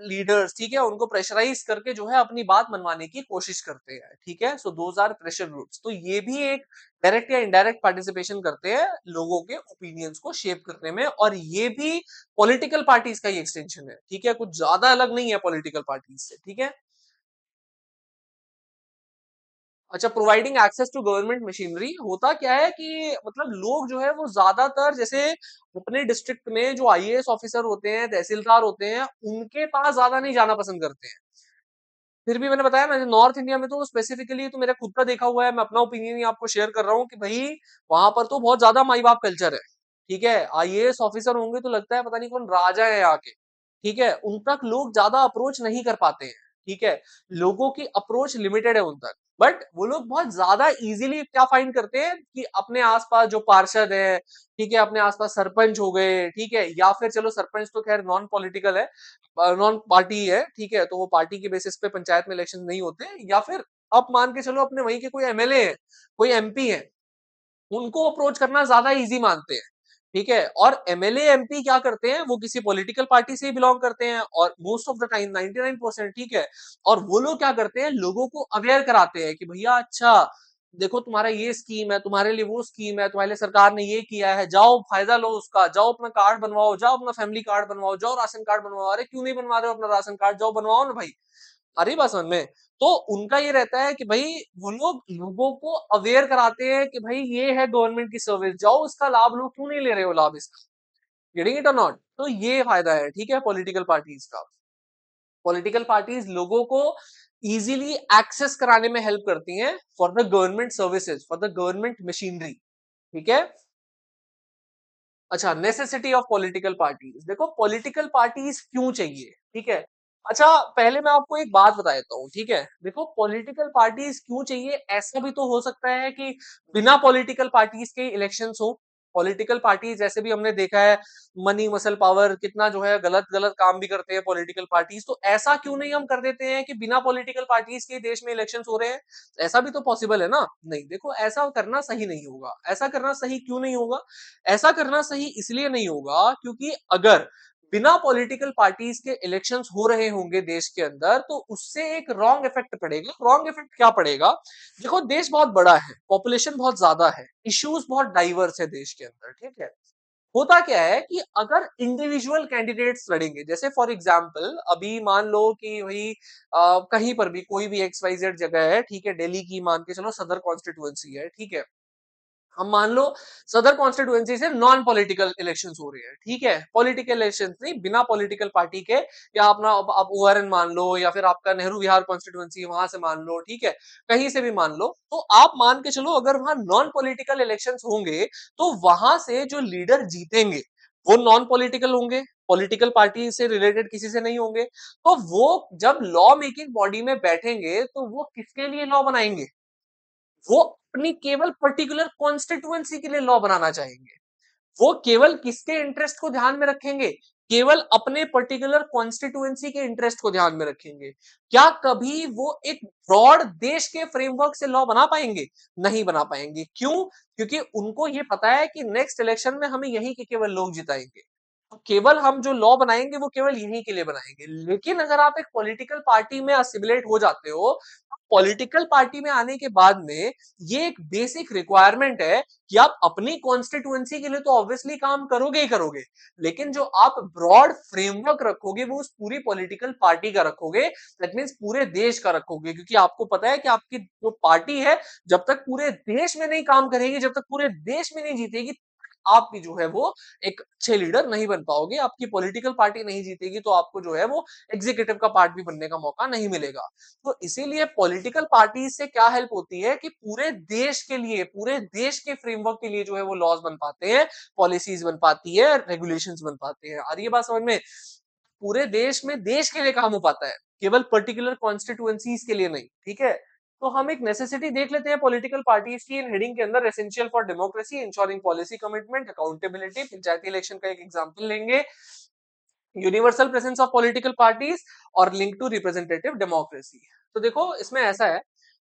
लीडर्स, ठीक है, उनको प्रेशराइज करके जो है अपनी बात मनवाने की कोशिश करते हैं। ठीक है, so those are pressure groups. तो ये भी एक डायरेक्ट या इनडायरेक्ट पार्टिसिपेशन करते हैं लोगों के ओपिनियंस को शेप करने में, और ये भी पॉलिटिकल पार्टीज का ही एक्सटेंशन है। ठीक है, कुछ ज्यादा अलग नहीं है पॉलिटिकल पार्टीज से। ठीक है, अच्छा, providing access to government machinery होता क्या है कि मतलब लोग जो है वो ज्यादातर जैसे अपने डिस्ट्रिक्ट में जो आईएएस ऑफिसर होते हैं, तहसीलदार होते हैं, उनके पास ज्यादा नहीं जाना पसंद करते हैं। फिर भी मैंने बताया ना नॉर्थ इंडिया में तो स्पेसिफिकली तो मेरा खुद का देखा हुआ है, मैं अपना ओपिनियन ही आपको शेयर कर रहा हूँ कि भाई वहां पर तो बहुत ज्यादा माई बाप कल्चर है। ठीक है, आईएएस ऑफिसर होंगे तो लगता है पता नहीं कौन राजा है यहाँ के। ठीक है, उन तक लोग ज्यादा अप्रोच नहीं कर पाते हैं। ठीक है, लोगों की अप्रोच लिमिटेड है उन तक, बट वो लोग बहुत ज्यादा इजीली क्या फाइंड करते हैं कि अपने आसपास जो पार्षद है, ठीक है, अपने आसपास सरपंच हो गए, ठीक है, या फिर चलो सरपंच तो खैर नॉन पॉलिटिकल है, नॉन पार्टी है, ठीक है, तो वो पार्टी के बेसिस पे पंचायत में इलेक्शन नहीं होते, या फिर आप मान के चलो अपने वहीं के कोई एमएलए है, कोई एमपी है, उनको अप्रोच करना ज्यादा इजी मानते हैं। ठीक है, और एमएलए एमपी क्या करते हैं? वो किसी पॉलिटिकल पार्टी से ही बिलोंग करते हैं और मोस्ट ऑफ द टाइम 99%। ठीक है, और वो लोग क्या करते हैं? लोगों को अवेयर कराते हैं कि भैया अच्छा देखो तुम्हारा ये स्कीम है, तुम्हारे लिए वो स्कीम है, तुम्हारे लिए सरकार ने ये किया है, जाओ फायदा लो उसका, जाओ अपना कार्ड बनवाओ, जाओ अपना फैमिली कार्ड बनवाओ, जाओ राशन कार्ड बनवाओ, अरे क्यों नहीं बनवा रहे हो अपना राशन कार्ड? जाओ बनवाओ ना भाई। आ रही बात समझ में? तो उनका ये रहता है कि भाई वो लोग लोगों को अवेयर कराते हैं कि भाई ये है गवर्नमेंट की सर्विस, जाओ इसका लाभ लो, क्यों नहीं ले रहे हो लाभ इसका? गेटिंग इट और नॉट? तो ये फायदा है, ठीक है, पॉलिटिकल पार्टीज का। पॉलिटिकल पार्टीज लोगों को इजीली एक्सेस कराने में हेल्प करती हैं for the government services, for the government machinery, ठीक है। अच्छा, नेसेसिटी ऑफ पॉलिटिकल पार्टीज, देखो पॉलिटिकल पार्टीज क्यों चाहिए, ठीक है। अच्छा, पहले मैं आपको एक बात बता देता हूँ, ठीक है। देखो पॉलिटिकल पार्टीज क्यों चाहिए, ऐसा भी तो हो सकता है कि बिना पॉलिटिकल पार्टीज के इलेक्शंस हो। पॉलिटिकल पार्टीज जैसे भी हमने देखा है, मनी मसल पावर कितना जो है गलत गलत काम भी करते हैं पॉलिटिकल पार्टीज, तो ऐसा क्यों नहीं हम कर देते हैं कि बिना पॉलिटिकल पार्टीज के देश में इलेक्शंस हो रहे हैं। ऐसा भी तो पॉसिबल है ना। नहीं, देखो ऐसा करना सही नहीं होगा। ऐसा करना सही क्यों नहीं होगा? ऐसा करना सही इसलिए नहीं होगा क्योंकि अगर बिना पॉलिटिकल पार्टीज के इलेक्शंस हो रहे होंगे देश के अंदर, तो उससे एक रॉन्ग इफेक्ट पड़ेगा। रॉन्ग इफेक्ट क्या पड़ेगा? देखो देश बहुत बड़ा है, पॉपुलेशन बहुत ज्यादा है, इश्यूज बहुत डाइवर्स है देश के अंदर, ठीक है। होता क्या है कि अगर इंडिविजुअल कैंडिडेट्स लड़ेंगे, जैसे फॉर एग्जांपल अभी मान लो कि भाई कहीं पर भी कोई भी एक्स वाई जेड जगह है, ठीक है, दिल्ली की मान के चलो सदर कॉन्स्टिट्युएंसी है, ठीक है। हम मान लो सदर कॉन्स्टिट्यूएंसी से नॉन पॉलिटिकल इलेक्शंस हो रहे हैं, ठीक है, पॉलिटिकल इलेक्शंस नहीं, बिना पॉलिटिकल पार्टी के, या अपना आप ओआरएन मान लो, या फिर आपका नेहरू विहार कॉन्स्टिट्यूएंसी वहां से मान लो, ठीक है, कहीं से भी मान लो, तो आप मान के चलो अगर वहां नॉन पॉलिटिकल इलेक्शंस होंगे, तो वहां से जो लीडर जीतेंगे वो नॉन पॉलिटिकल होंगे, पॉलिटिकल पार्टी से रिलेटेड किसी से नहीं होंगे। तो वो जब लॉ मेकिंग बॉडी में बैठेंगे तो वो किसके लिए लॉ बनाएंगे? वो अपनी केवल पर्टिकुलर कॉन्स्टिट्यूएंसी के लिए लॉ बनाना चाहेंगे। वो केवल किसके इंटरेस्ट को ध्यान में रखेंगे? केवल अपने पर्टिकुलर कॉन्स्टिट्यूएंसी के इंटरेस्ट को ध्यान में रखेंगे। क्या कभी वो एक ब्रॉड देश के फ्रेमवर्क से लॉ बना पाएंगे? नहीं बना पाएंगे। क्यों? क्योंकि उनको ये पता है कि नेक्स्ट इलेक्शन में हमें यही के केवल लोग जिताएंगे। तो केवल हम जो लॉ बनाएंगे वो केवल यहीं के लिए बनाएंगे। लेकिन अगर आप एक पॉलिटिकल पार्टी में असिमिलेट हो जाते हो, पॉलिटिकल पार्टी में आने के बाद में ये एक बेसिक रिक्वायरमेंट है कि आप अपनी कॉन्स्टिट्यूएंसी के लिए तो ऑब्वियसली काम करोगे ही करोगे, लेकिन जो आप ब्रॉड फ्रेमवर्क रखोगे वो उस पूरी पॉलिटिकल पार्टी का रखोगे। दैट मीन्स पूरे देश का रखोगे, क्योंकि आपको पता है कि आपकी जो पार्टी है जब तक पूरे देश में नहीं काम करेगी, जब तक पूरे देश में नहीं जीतेगी, आप भी जो है वो एक अच्छे लीडर नहीं बन पाओगे। आपकी पॉलिटिकल पार्टी नहीं जीतेगी तो आपको जो है वो एग्जीक्यूटिव का पार्ट भी बनने का मौका नहीं मिलेगा। तो इसीलिए पॉलिटिकल पार्टी से क्या हेल्प होती है कि पूरे देश के लिए, पूरे देश के फ्रेमवर्क के लिए जो है वो लॉज बन पाते हैं, पॉलिसीज बन पाती है, रेगुलेशंस बन पाते हैं। और ये बात समझ में? पूरे देश में देश के लिए काम हो पाता है, केवल पर्टिकुलर कॉन्स्टिट्यूएंसीज के लिए नहीं, ठीक है। तो हम एक नेसेसिटी देख लेते हैं पॉलिटिकल पार्टीज की इन हेडिंग के अंदर, essential for democracy, ensuring policy commitment, accountability. Panchayati election का एक एग्जांपल लेंगे, universal presence of political parties और लिंक टू रिप्रेजेंटेटिव डेमोक्रेसी। तो देखो इसमें ऐसा है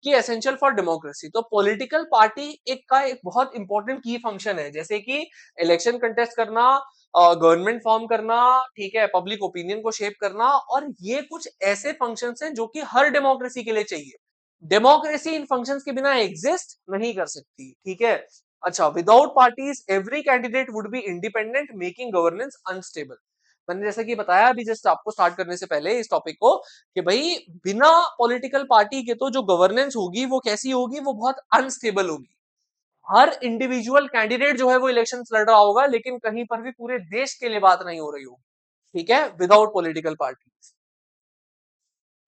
कि एसेंशियल फॉर डेमोक्रेसी, तो पॉलिटिकल पार्टी एक का एक बहुत इंपॉर्टेंट की फंक्शन है, जैसे कि इलेक्शन कंटेस्ट करना, गवर्नमेंट फॉर्म करना, ठीक है, पब्लिक ओपिनियन को शेप करना, और ये कुछ ऐसे फंक्शंस हैं जो कि हर डेमोक्रेसी के लिए चाहिए। डेमोक्रेसी इन फंक्शंस के बिना एग्जिस्ट नहीं कर सकती, ठीक है। अच्छा, without parties every candidate would be independent, making governance unstable. मैंने जैसा कि बताया अभी जस्ट आपको स्टार्ट करने से पहले इस टॉपिक को, कि भाई बिना पॉलिटिकल पार्टी के तो जो गवर्नेंस होगी वो कैसी होगी? वो बहुत अनस्टेबल होगी। हर इंडिविजुअल कैंडिडेट जो है वो इलेक्शन लड़ रहा होगा, लेकिन कहीं पर भी पूरे देश के लिए बात नहीं हो रही होगी, ठीक है, विदाउट पॉलिटिकल पार्टी।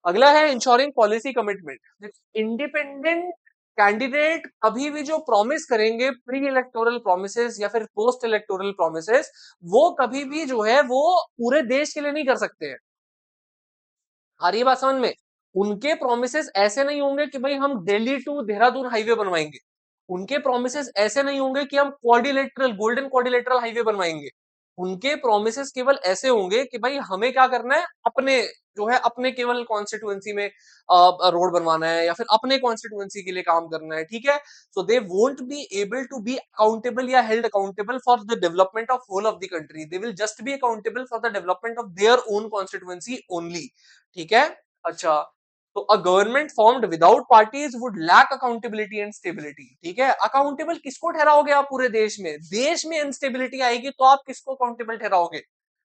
अगला है ensuring policy commitment. Independent candidate कभी भी जो प्रॉमिस करेंगे, प्री इलेक्टोरल प्रोमिसेस या फिर पोस्ट इलेक्टोरल प्रोमिसेस, वो कभी भी जो है वो पूरे देश के लिए नहीं कर सकते हैं। आ रही है बात समझ में? उनके प्रोमिसेस ऐसे नहीं होंगे कि भाई हम दिल्ली टू देहरादून हाईवे बनवाएंगे। उनके प्रोमिसेस ऐसे नहीं होंगे कि हम क्वाड्रिलेटरल, गोल्डन क्वाड्रिलेटरल हाईवे बनवाएंगे। उनके प्रोमिसेस केवल ऐसे होंगे कि भाई हमें क्या करना है, अपने जो है अपने केवल कॉन्स्टिट्यूएंसी में रोड बनवाना है, या फिर अपने कॉन्स्टिट्यूएंसी के लिए काम करना है, ठीक है। So they won't be able to be accountable या held accountable for the development of whole of the country. They will just be accountable for the development of their own constituency only, ठीक है। अच्छा, तो a government formed without parties would lack accountability and stability, ठीक है। Accountable किसको ठहराओगे आप? पूरे देश में, देश में अनस्टेबिलिटी आएगी तो आप किसको अकाउंटेबल ठहराओगे?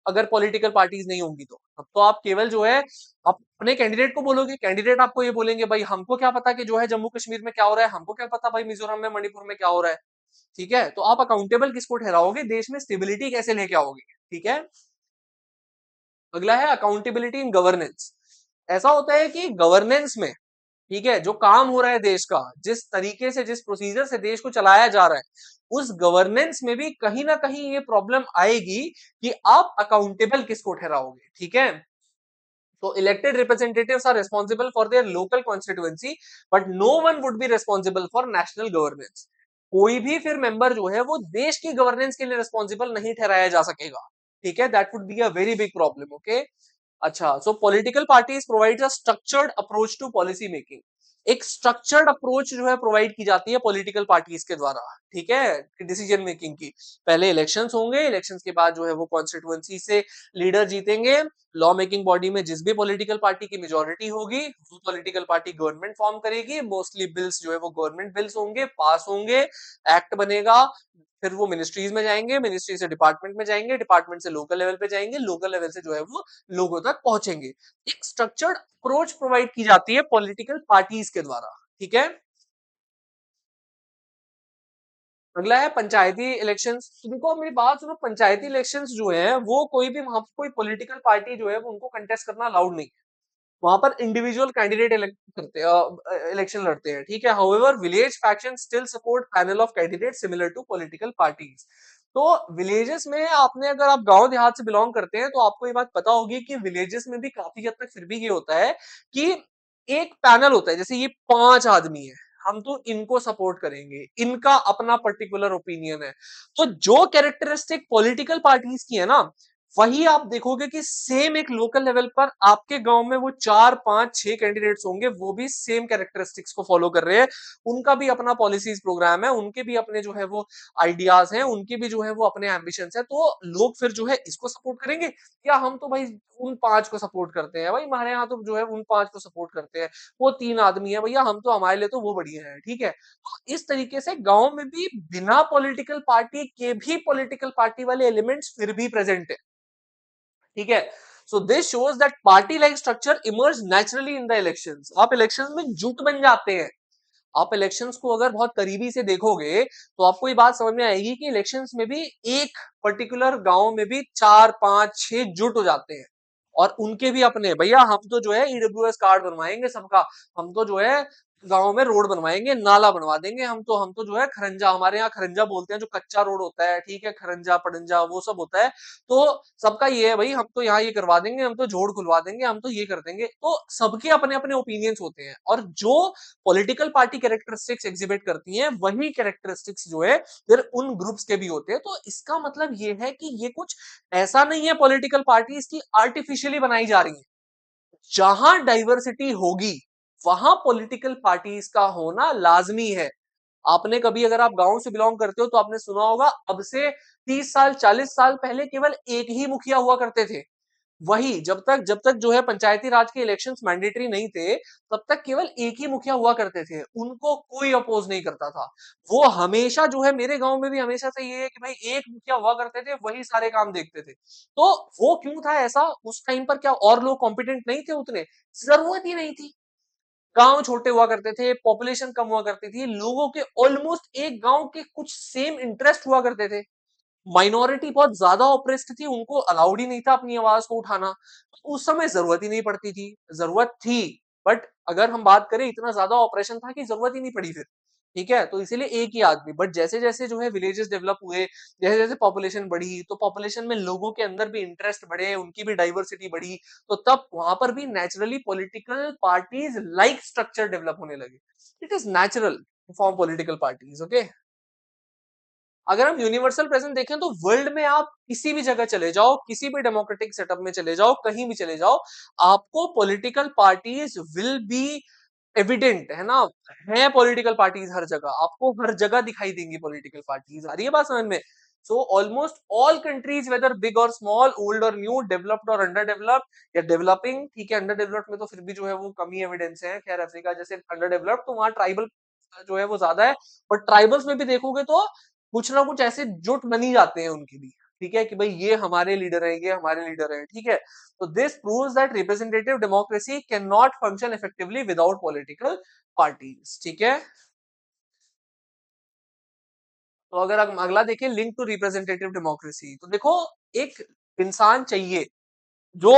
अगर पॉलिटिकल पार्टीज नहीं होंगी तो अब तो आप केवल जो है आप अपने कैंडिडेट को बोलोगे, कैंडिडेट आपको ये बोलेंगे भाई हमको क्या पता कि जो है जम्मू कश्मीर में क्या हो रहा है, हमको क्या पता भाई मिजोरम में मणिपुर में क्या हो रहा है। ठीक है, तो आप अकाउंटेबल किसको ठहराओगे, देश में स्टेबिलिटी कैसे लेके आओगे। ठीक है, अगला है अकाउंटेबिलिटी इन गवर्नेंस। ऐसा होता है कि गवर्नेंस में, ठीक है, जो काम हो रहा है देश का, जिस तरीके से जिस प्रोसीजर से देश को चलाया जा रहा है, उस गवर्नेंस में भी कहीं ना कहीं ये प्रॉब्लम आएगी कि आप अकाउंटेबल किसको ठहराओगे। ठीक है, तो elected representatives are responsible for their local constituency but no one would be responsible for national governance. कोई भी फिर मेंबर जो है वो देश की गवर्नेंस के लिए रिस्पॉन्सिबल नहीं ठहराया जा सकेगा। ठीक है, that would be a very big problem. Okay, अच्छा, so political parties provides a structured approach to policy making. एक स्ट्रक्चर्ड अप्रोच जो है प्रोवाइड की जाती है पॉलिटिकल पार्टीज के द्वारा। ठीक है, डिसीजन मेकिंग की। पहले इलेक्शंस होंगे, इलेक्शंस के बाद जो है वो कॉन्स्टिट्यूएंसी से लीडर जीतेंगे, लॉ मेकिंग बॉडी में जिस भी पॉलिटिकल पार्टी की मेजोरिटी होगी वो पॉलिटिकल पार्टी गवर्नमेंट फॉर्म करेगी, मोस्टली बिल्स जो है वो गवर्नमेंट बिल्स होंगे, पास होंगे, एक्ट बनेगा, फिर वो मिनिस्ट्रीज में जाएंगे, मिनिस्ट्री से डिपार्टमेंट में जाएंगे, डिपार्टमेंट से लोकल लेवल पे जाएंगे, लोकल लेवल से जो है वो लोगों तक पहुंचेंगे। एक स्ट्रक्चर्ड अप्रोच प्रोवाइड की जाती है पॉलिटिकल पार्टीज के द्वारा। ठीक है, अगला है पंचायती इलेक्शंस। तो देखो मेरी बात सुनो, पंचायती इलेक्शंस जो है वो कोई भी वहां पर कोई पॉलिटिकल पार्टी जो है वो उनको कंटेस्ट करना अलाउड नहीं। वहां पर इंडिविजुअल कैंडिडेट इलेक्ट करते हैं, इलेक्शन लड़ते हैं। ठीक है, however village faction still support panel of candidate similar to political parties. तो विलेजेस में आपने, अगर आप गांव देहात से बिलोंग करते हैं तो आपको ये बात पता होगी कि विलेजेस में भी काफी हद तक फिर भी ये होता है कि एक पैनल होता है, जैसे ये 5 आदमी है, हम तो इनको सपोर्ट करेंगे, इनका अपना पर्टिकुलर ओपिनियन है। तो जो कैरेक्टरिस्टिक पॉलिटिकल पार्टीज की है ना, वही आप देखोगे कि सेम एक लोकल लेवल पर आपके गांव में वो 4 5 6 कैंडिडेट्स होंगे, वो भी सेम कैरेक्टरिस्टिक्स को फॉलो कर रहे हैं। उनका भी अपना पॉलिसीज प्रोग्राम है, उनके भी अपने जो है वो आइडियाज हैं, उनके भी जो है वो अपने एम्बिशंस है। तो लोग फिर जो है इसको सपोर्ट करेंगे, या हम तो भाई उन 5 को सपोर्ट करते हैं, भाई हमारे यहाँ तो जो है उन 5 को सपोर्ट करते हैं, वो 3 आदमी है भैया, हम तो हमारे लिए तो वो बढ़िया है। ठीक है, तो इस तरीके से गांव में भी बिना पॉलिटिकल पार्टी के भी पॉलिटिकल पार्टी वाले एलिमेंट्स फिर भी प्रेजेंट है। ठीक है, so this shows that party like structure emerge naturally in the elections. आप इलेक्शंस में जुट बन जाते हैं। आप इलेक्शंस को अगर बहुत करीबी से देखोगे तो आपको ये बात समझ में आएगी कि इलेक्शंस में भी एक पर्टिकुलर गांव में भी 4 5 6 जुट हो जाते हैं, और उनके भी अपने, भैया हम तो जो है ईडब्ल्यूएस कार्ड बनवाएंगे सबका, हम तो जो है गांव में रोड बनवाएंगे, नाला बनवा देंगे, हम तो जो है खरंजा, हमारे यहाँ खरंजा बोलते हैं, जो कच्चा रोड होता है। ठीक है, खरंजा पड़ंजा वो सब होता है। तो सबका ये है भाई, हम तो यहाँ ये करवा देंगे, हम तो जोड़ खुलवा देंगे, हम तो ये कर देंगे। तो सबके अपने अपने ओपिनियंस होते हैं, और जो पॉलिटिकल पार्टी कैरेक्टरिस्टिक्स एग्जिबिट करती हैं वही कैरेक्टरिस्टिक्स जो है फिर उन ग्रुप्स के भी होते हैं। तो इसका मतलब ये है कि ये कुछ ऐसा नहीं है पॉलिटिकल पार्टीज की आर्टिफिशियली बनाई जा रही है। जहां डाइवर्सिटी होगी वहां पॉलिटिकल पार्टीज का होना लाजमी है। आपने कभी, अगर आप गांव से बिलोंग करते हो तो आपने सुना होगा, अब से 30 साल 40 साल पहले केवल एक ही मुखिया हुआ करते थे। वही जब तक जो है पंचायती राज के इलेक्शंस मैंडेटरी नहीं थे, तब तक केवल एक ही मुखिया हुआ करते थे, उनको कोई अपोज नहीं करता था। वो हमेशा जो है, मेरे गांव में भी हमेशा से ये है कि भाई एक मुखिया हुआ करते थे, वही सारे काम देखते थे। तो वो क्यों था ऐसा उस टाइम पर, क्या और लोग कॉम्पिटेंट नहीं थे उतने? जरूरत ही नहीं थी। गांव छोटे हुआ करते थे, पॉपुलेशन कम हुआ करती थी, लोगों के ऑलमोस्ट एक गांव के कुछ सेम इंटरेस्ट हुआ करते थे, माइनॉरिटी बहुत ज्यादा ऑप्रेस्ड थी, उनको अलाउड ही नहीं था अपनी आवाज को उठाना। तो उस समय जरूरत ही नहीं पड़ती थी, जरूरत थी बट अगर हम बात करें, इतना ज्यादा ऑपरेशन था कि जरूरत ही नहीं पड़ी फिर। ठीक है, तो इसीलिए एक ही आदमी, बट जैसे जैसे जो है विलेजेस डेवलप हुए, जैसे जैसे पॉपुलेशन बढ़ी, तो पॉपुलेशन में लोगों के अंदर भी इंटरेस्ट बढ़े, उनकी भी डाइवर्सिटी बढ़ी, तो तब वहां पर भी naturally political parties like structure develop होने लगे। It is natural form political parties. Okay, अगर हम यूनिवर्सल प्रेजेंस देखें तो वर्ल्ड में आप किसी भी जगह चले जाओ, किसी भी डेमोक्रेटिक सेटअप में चले जाओ, कहीं भी चले जाओ, आपको political parties will be evident, है ना? है पॉलिटिकल पार्टीज हर जगह, आपको हर जगह दिखाई देंगी पॉलिटिकल पार्टीज। आ रही है बात समझ में? So almost all countries, whether big और स्मॉल, ओल्ड और न्यू, डेवलप्ड और अंडर डेवलप्ड या डेवलपिंग, ठीक है, अंडर डेवलप्ड में तो फिर भी जो है वो कमी एविडेंस है, खैर अफ्रीका जैसे अंडर डेवलप्ड, तो वहां ट्राइबल जो है वो ज्यादा है। बट ट्राइबल्स में भी देखोगे तो कुछ ना कुछ ऐसे जुट बनी जाते हैं उनकी भी। ठीक है, कि भाई ये हमारे लीडर है, ये हमारे लीडर है, ठीक है। तो this proves that representative democracy can not function effectively without political parties, ठीक है। तो अगर हम अगला देखें, लिंक टू रिप्रेजेंटेटिव डेमोक्रेसी, तो देखो एक इंसान चाहिए जो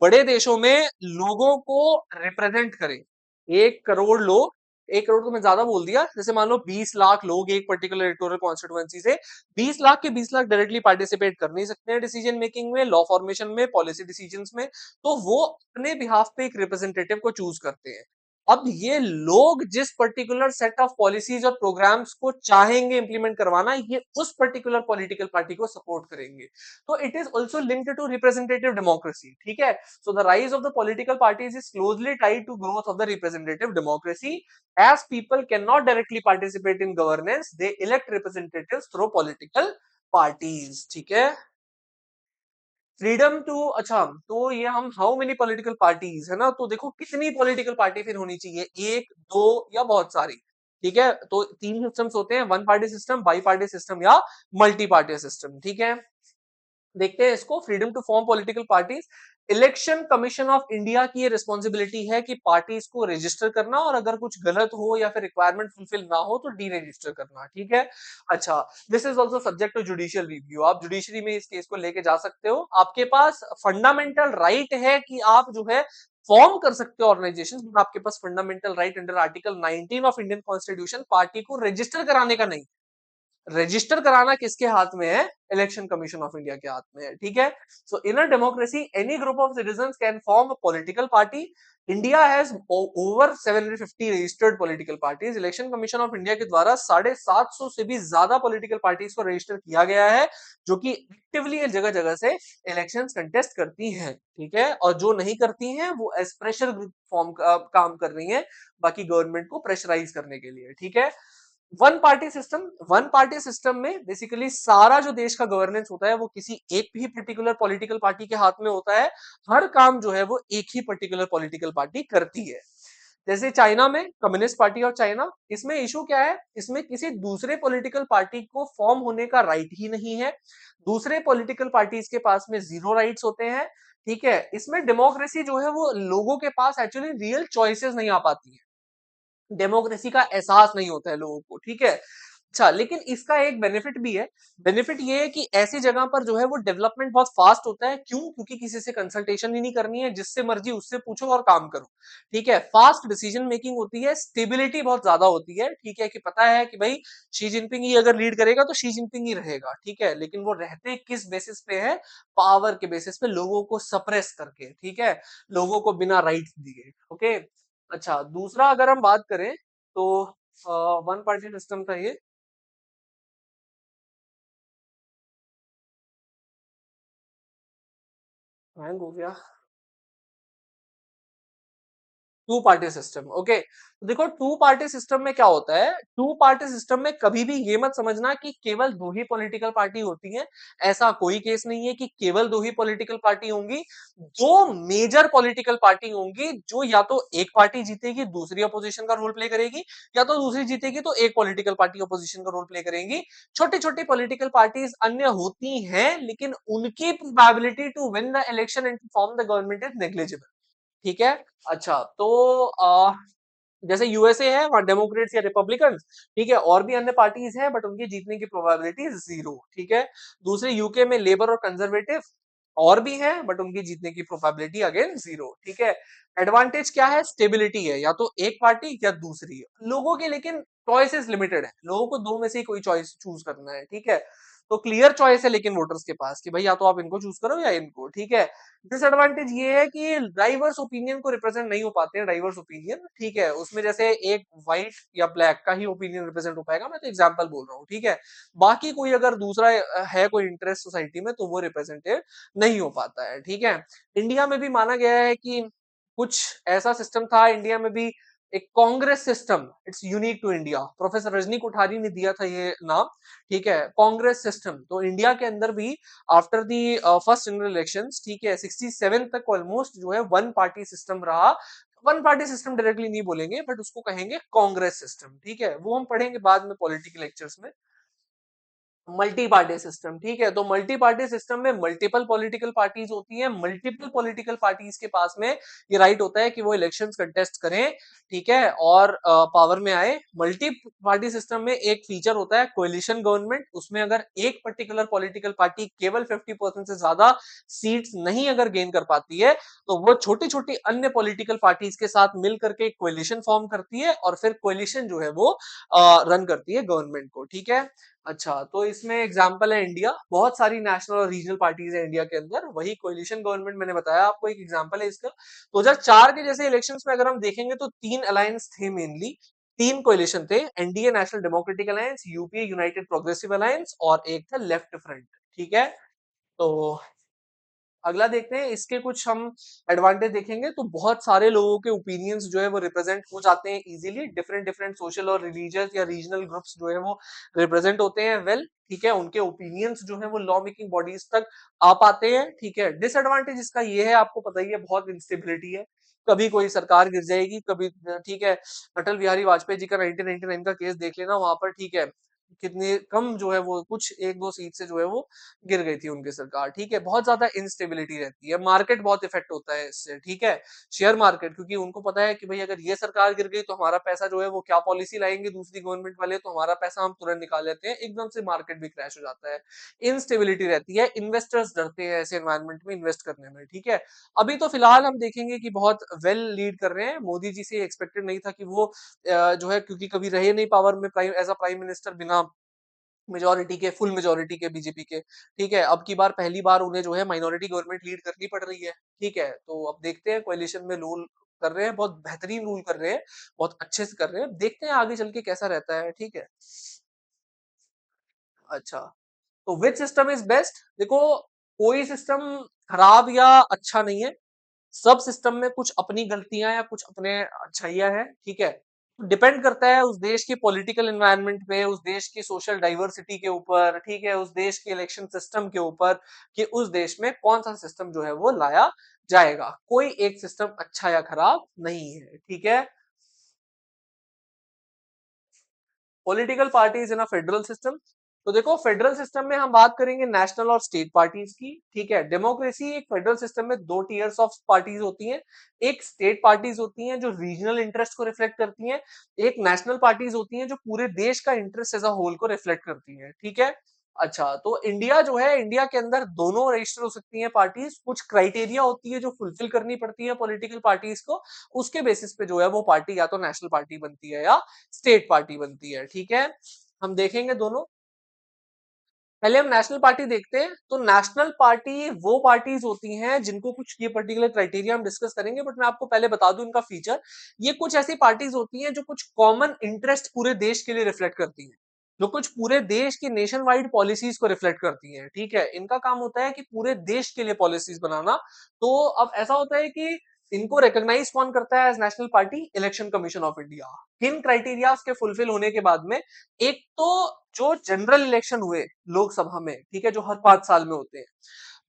बड़े देशों में लोगों को रिप्रेजेंट करे। 1 करोड़ लोग, 1 करोड़ तो मैं ज्यादा बोल दिया, जैसे मान लो 20 लाख लोग एक पर्टिकुलर इलेक्टोरल कॉन्स्टिट्यूएंसी से, 20 लाख के 20 लाख डायरेक्टली पार्टिसिपेट कर नहीं सकते हैं डिसीजन मेकिंग में, लॉ फॉर्मेशन में, पॉलिसी डिसीजंस में, तो वो अपने बिहाफ पे एक रिप्रेजेंटेटिव को चूज करते हैं। अब ये लोग जिस पर्टिकुलर सेट ऑफ पॉलिसीज और प्रोग्राम्स को चाहेंगे इंप्लीमेंट करवाना, ये उस पर्टिकुलर पॉलिटिकल पार्टी को सपोर्ट करेंगे। तो it is also linked to representative democracy, ठीक है। So the rise of the political parties is closely tied to growth of the representative democracy. As people can not directly participate in governance, they elect representatives through political parties, ठीक है। Freedom to, अच्छा, तो ये हम how many political parties है ना, तो देखो कितनी पॉलिटिकल पार्टी फिर होनी चाहिए, एक, दो या बहुत सारी, ठीक है। तो 3 सिस्टम्स होते हैं, one party system, bi party system या मल्टी पार्टी सिस्टम, ठीक है। देखते हैं इसको, freedom to form political parties. Election commission of India की ये रिस्पॉन्सिबिलिटी है कि पार्टीज को रजिस्टर करना, और अगर कुछ गलत हो या फिर रिक्वायरमेंट फुलफिल ना हो तो डी रजिस्टर करना, ठीक है। अच्छा, this is also subject to judicial review, आप जुडिशरी में इस केस को लेके जा सकते हो। आपके पास फंडामेंटल राइट है कि आप जो है फॉर्म कर सकते हो ऑर्गेनाइजेशन, आपके पास fundamental right under article 19 of Indian constitution party को रजिस्टर कराने का नहीं। रजिस्टर कराना किसके हाथ में है? इलेक्शन कमीशन ऑफ इंडिया के हाथ में है, ठीक है। So in a democracy any group of citizens can form a political party. India has over 750 registered political parties. Election commission of India के द्वारा 750 से भी ज्यादा पॉलिटिकल पार्टीज को रजिस्टर किया गया है, जो कि एक्टिवली जगह जगह से इलेक्शन कंटेस्ट करती हैं, ठीक है। और जो नहीं करती हैं वो एज प्रेशर ग्रुप फॉर्म काम कर रही हैं, बाकी गवर्नमेंट को प्रेशराइज करने के लिए, ठीक है। One party system, one party system में बेसिकली सारा जो देश का गवर्नेंस होता है वो किसी एक ही पर्टिकुलर पॉलिटिकल पार्टी के हाथ में होता है। हर काम जो है वो एक ही पर्टिकुलर पॉलिटिकल पार्टी करती है। जैसे चाइना में कम्युनिस्ट पार्टी ऑफ चाइना, इसमें इशू क्या है, इसमें किसी दूसरे पॉलिटिकल पार्टी को फॉर्म होने का राइट ही नहीं है। दूसरे पॉलिटिकल पार्टीज के पास में जीरो राइट्स होते हैं, ठीक है। इसमें डेमोक्रेसी जो है वो लोगों के पास एक्चुअली रियल चॉइसेस नहीं आ पाती है, डेमोक्रेसी का एहसास नहीं होता है लोगों को, ठीक है। अच्छा, लेकिन इसका एक बेनिफिट भी है। बेनिफिट ये है कि ऐसी जगह पर जो है वो डेवलपमेंट बहुत फास्ट होता है, क्यों? क्योंकि किसी से कंसल्टेशन ही नहीं करनी है, जिससे मर्जी उससे पूछो और काम करो, ठीक है। फास्ट डिसीजन मेकिंग होती है, स्टेबिलिटी बहुत ज्यादा होती है, ठीक है, कि पता है कि भाई शी जिनपिंग ही अगर लीड करेगा तो शी जिनपिंग ही रहेगा, ठीक है। लेकिन वो रहते किस बेसिस पे है? पावर के बेसिस पे, लोगों को सप्रेस करके, ठीक है, लोगों को बिना राइट्स दिए, ओके। अच्छा, दूसरा अगर हम बात करें तो वन पार्टी सिस्टम था ये, हैंग हो गया। Two party system, okay. तो देखो टू पार्टी सिस्टम में क्या होता है, टू पार्टी सिस्टम में कभी भी ये मत समझना कि केवल दो ही पॉलिटिकल पार्टी होती है। ऐसा कोई केस नहीं है कि केवल दो ही पॉलिटिकल पार्टी होंगी। दो मेजर पॉलिटिकल पार्टी होंगी, जो या तो एक पार्टी जीतेगी दूसरी अपोजिशन का रोल प्ले करेगी, या तो दूसरी जीतेगी तो एक पॉलिटिकल पार्टी अपोजिशन का रोल प्ले करेंगी। छोटी छोटी पॉलिटिकल पार्टीज अन्य होती हैं, लेकिन उनकी probability to win the election and form the government is negligible, ठीक है। अच्छा, तो जैसे यूएसए है वहां डेमोक्रेट्स या रिपब्लिकन, ठीक है, और भी अन्य पार्टीज हैं बट उनकी जीतने की प्रोबेबिलिटी जीरो, ठीक है। दूसरे यूके में लेबर और कंजर्वेटिव और भी हैं बट उनकी जीतने की प्रोबेबिलिटी अगेन जीरो, ठीक है। एडवांटेज क्या है? स्टेबिलिटी है, या तो एक पार्टी या दूसरी। लोगों के लेकिन चॉइसेस लिमिटेड है, लोगों को दो में से ही कोई चॉइस चूज करना है, ठीक है। तो क्लियर चॉइस है लेकिन वोटर्स के पास कि भाई या तो आप इनको चूज करो या इनको, ठीक है। डिसएडवांटेज ये है कि डाइवर्स ओपिनियन को रिप्रेजेंट नहीं हो पाते हैं, डाइवर्स ओपिनियन, ठीक है। उसमें जैसे एक व्हाइट या ब्लैक का ही ओपिनियन रिप्रेजेंट हो पाएगा, मैं तो एग्जांपल बोल रहा हूँ, ठीक है। बाकी कोई अगर दूसरा है कोई इंटरेस्ट सोसाइटी में तो वो रिप्रेजेंटेड नहीं हो पाता है, ठीक है। इंडिया में भी माना गया है कि कुछ ऐसा सिस्टम था इंडिया में भी, एक Congress system, it's unique to India, professor Rajni Kothari ने दिया था ये नाम, ठीक है, कांग्रेस सिस्टम। तो इंडिया के अंदर भी after the first general elections, ठीक है, 67 तक ऑलमोस्ट जो है वन पार्टी सिस्टम रहा। वन पार्टी सिस्टम डायरेक्टली नहीं बोलेंगे बट उसको कहेंगे कांग्रेस सिस्टम, ठीक है, वो हम पढ़ेंगे बाद में पॉलिटिकल लेक्चर्स में। मल्टी पार्टी सिस्टम, ठीक है। तो मल्टी पार्टी सिस्टम में मल्टीपल पॉलिटिकल पार्टीज होती हैं। मल्टीपल पॉलिटिकल पार्टीज के पास में ये राइट होता है कि वो इलेक्शंस कंटेस्ट करें, ठीक है, और पावर में आए। मल्टी पार्टी सिस्टम में एक फीचर होता है कोएलिशन गवर्नमेंट। उसमें अगर एक पर्टिकुलर पॉलिटिकल पार्टी केवल 50% से ज्यादा सीट्स नहीं अगर गेन कर पाती है, तो वो छोटी छोटी अन्य पॉलिटिकल पार्टीज के साथ मिल करके एक कोएलिशन फॉर्म करती है, और फिर कोएलिशन जो है वो रन करती है गवर्नमेंट को, ठीक है। अच्छा, तो इसमें एग्जांपल है इंडिया। बहुत सारी नेशनल और रीजनल पार्टीज है इंडिया के अंदर। वही कोएलिशन गवर्नमेंट मैंने बताया आपको, एक एग्जांपल है इसका। 2004 के जैसे इलेक्शंस में अगर हम देखेंगे तो तीन अलायंस थे मेनली, तीन कोएलिशन थे। NDA national democratic alliance, UPA United progressive alliance, और एक था लेफ्ट फ्रंट, ठीक है। तो अगला देखते हैं, इसके कुछ हम एडवांटेज देखेंगे। तो बहुत सारे लोगों के ओपिनियंस जो है वो रिप्रेजेंट हो जाते हैं इजीली। डिफरेंट डिफरेंट सोशल और रिलीजियस या रीजनल ग्रुप्स जो है वो रिप्रेजेंट होते हैं वेल, ठीक है। उनके ओपिनियंस जो है वो लॉ मेकिंग बॉडीज तक आ पाते हैं, ठीक है। डिसएडवांटेज इसका ये है, आपको पता ही है, बहुत इंस्टेबिलिटी है। कभी कोई सरकार गिर जाएगी, कभी, ठीक है। अटल बिहारी वाजपेयी जी का 1999 का केस देख लेना, वहां पर, ठीक है, कितने कम जो है वो कुछ एक दो सीट से जो है वो गिर गई थी उनकी सरकार, ठीक है। बहुत ज्यादा इंस्टेबिलिटी रहती है, मार्केट बहुत इफेक्ट होता है इससे, ठीक है। शेयर मार्केट, क्योंकि उनको पता है कि भाई अगर ये सरकार गिर गई तो हमारा पैसा जो है वो क्या पॉलिसी लाएंगे दूसरी गवर्नमेंट वाले, तो हमारा पैसा हम तुरंत निकाल लेते हैं, एकदम से मार्केट भी क्रैश हो जाता है। इंस्टेबिलिटी रहती है, इन्वेस्टर्स डरते हैं ऐसे एनवायरमेंट में इन्वेस्ट करने में, ठीक है। अभी तो फिलहाल हम देखेंगे कि बहुत वेल लीड कर रहे हैं। मोदी जी से एक्सपेक्टेड नहीं था कि वो जो है, क्योंकि कभी रहे नहीं पावर में prime as a prime minister बिना मेजोरिटी के, फुल मेजोरिटी के बीजेपी के, ठीक है। अब की बार पहली बार उन्हें जो है माइनॉरिटी गवर्नमेंट लीड करनी पड़ रही है, ठीक है। तो अब देखते हैं, कोएलिशन में रूल कर रहे हैं, बहुत बेहतरीन रूल कर रहे हैं, बहुत अच्छे से कर रहे हैं। देखते हैं आगे चल के कैसा रहता है, ठीक है। अच्छा, तो विच सिस्टम इज बेस्ट? देखो, कोई सिस्टम खराब या अच्छा नहीं है। सब सिस्टम में कुछ अपनी गलतियां या कुछ अपने अच्छाइयां हैं, ठीक है। डिपेंड करता है उस देश के पॉलिटिकल एनवायरनमेंट पे, उस देश की सोशल डाइवर्सिटी के ऊपर, ठीक है, उस देश के इलेक्शन सिस्टम के ऊपर, कि उस देश में कौन सा सिस्टम जो है वो लाया जाएगा। कोई एक सिस्टम अच्छा या खराब नहीं है, ठीक है। Political parties in a federal system. तो देखो, फेडरल सिस्टम में हम बात करेंगे नेशनल और स्टेट पार्टीज की, ठीक है। डेमोक्रेसी एक फेडरल सिस्टम में दो टीयर्स ऑफ पार्टीज होती हैं। एक स्टेट पार्टीज होती हैं जो रीजनल इंटरेस्ट को रिफ्लेक्ट करती हैं, एक नेशनल पार्टीज होती हैं जो पूरे देश का इंटरेस्ट एज अ होल को रिफ्लेक्ट करती हैं, ठीक है। अच्छा, तो इंडिया जो है, इंडिया के अंदर दोनों रजिस्टर हो सकती हैं पार्टीज। कुछ क्राइटेरिया होती है जो फुलफिल करनी पड़ती है पॉलिटिकल पार्टीज को, उसके बेसिस पे जो है वो पार्टी या तो नेशनल पार्टी बनती है या स्टेट पार्टी बनती है, ठीक है। हम देखेंगे दोनों। पहले हम नेशनल पार्टी देखते हैं। तो नेशनल पार्टी वो पार्टीज होती हैं जिनको कुछ ये पर्टिकुलर क्राइटेरिया हम डिस्कस करेंगे, बट मैं आपको पहले बता दूं इनका फीचर। ये कुछ ऐसी पार्टीज होती हैं जो कुछ कॉमन इंटरेस्ट पूरे देश के लिए रिफ्लेक्ट करती हैं, जो कुछ पूरे देश की नेशन वाइड पॉलिसीज को रिफ्लेक्ट करती हैं, ठीक है। इनका काम होता है कि पूरे देश के लिए पॉलिसीज बनाना। तो अब ऐसा होता है कि इनको रिकॉग्नाइज कौन करता है as national party? Election commission of India. किन क्राइटेरिया के फुलफिल होने के बाद में? एक तो जो जनरल इलेक्शन हुए लोकसभा में, ठीक है, जो हर 5 साल में होते हैं,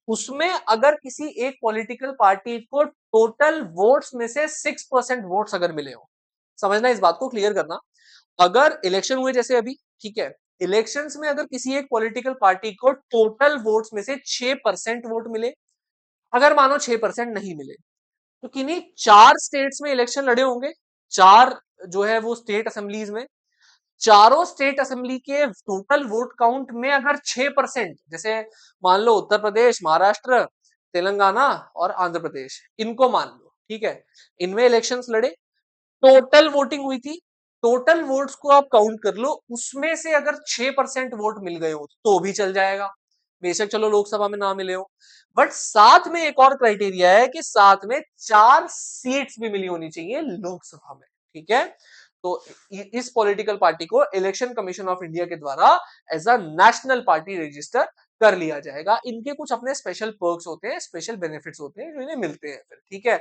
उसमें अगर किसी एक पॉलिटिकल पार्टी को टोटल वोट्स में से 6% वोट्स अगर मिले हो, समझना, इस बात को क्लियर करना। अगर इलेक्शन हुए जैसे अभी, ठीक है, इलेक्शंस में अगर किसी एक पॉलिटिकल पार्टी को टोटल वोट्स में से 6% वोट मिले, अगर मानो 6% नहीं मिले, तो किन्हीं 4 स्टेट्स में इलेक्शन लड़े होंगे। चार जो है वो स्टेट असेंबलीज में, चारों स्टेट असेंबली के टोटल वोट काउंट में अगर 6%, जैसे मान लो उत्तर प्रदेश, महाराष्ट्र, तेलंगाना और आंध्र प्रदेश, इनको मान लो, ठीक है, इनमें इलेक्शंस लड़े, टोटल वोटिंग हुई थी, टोटल वोट्स को आप काउंट कर लो, उसमें से अगर 6% वोट मिल गए हो तो भी चल जाएगा, बेशक चलो लोकसभा में ना मिले हो। बट साथ में एक और क्राइटेरिया है कि साथ में 4 सीट्स भी मिली होनी चाहिए लोकसभा में, ठीक है। तो इस पॉलिटिकल पार्टी को इलेक्शन कमीशन ऑफ इंडिया के द्वारा as a national party register कर लिया जाएगा। इनके कुछ अपने स्पेशल पर्क्स होते हैं, स्पेशल बेनिफिट्स होते हैं जो इन्हें मिलते हैं फिर, ठीक है।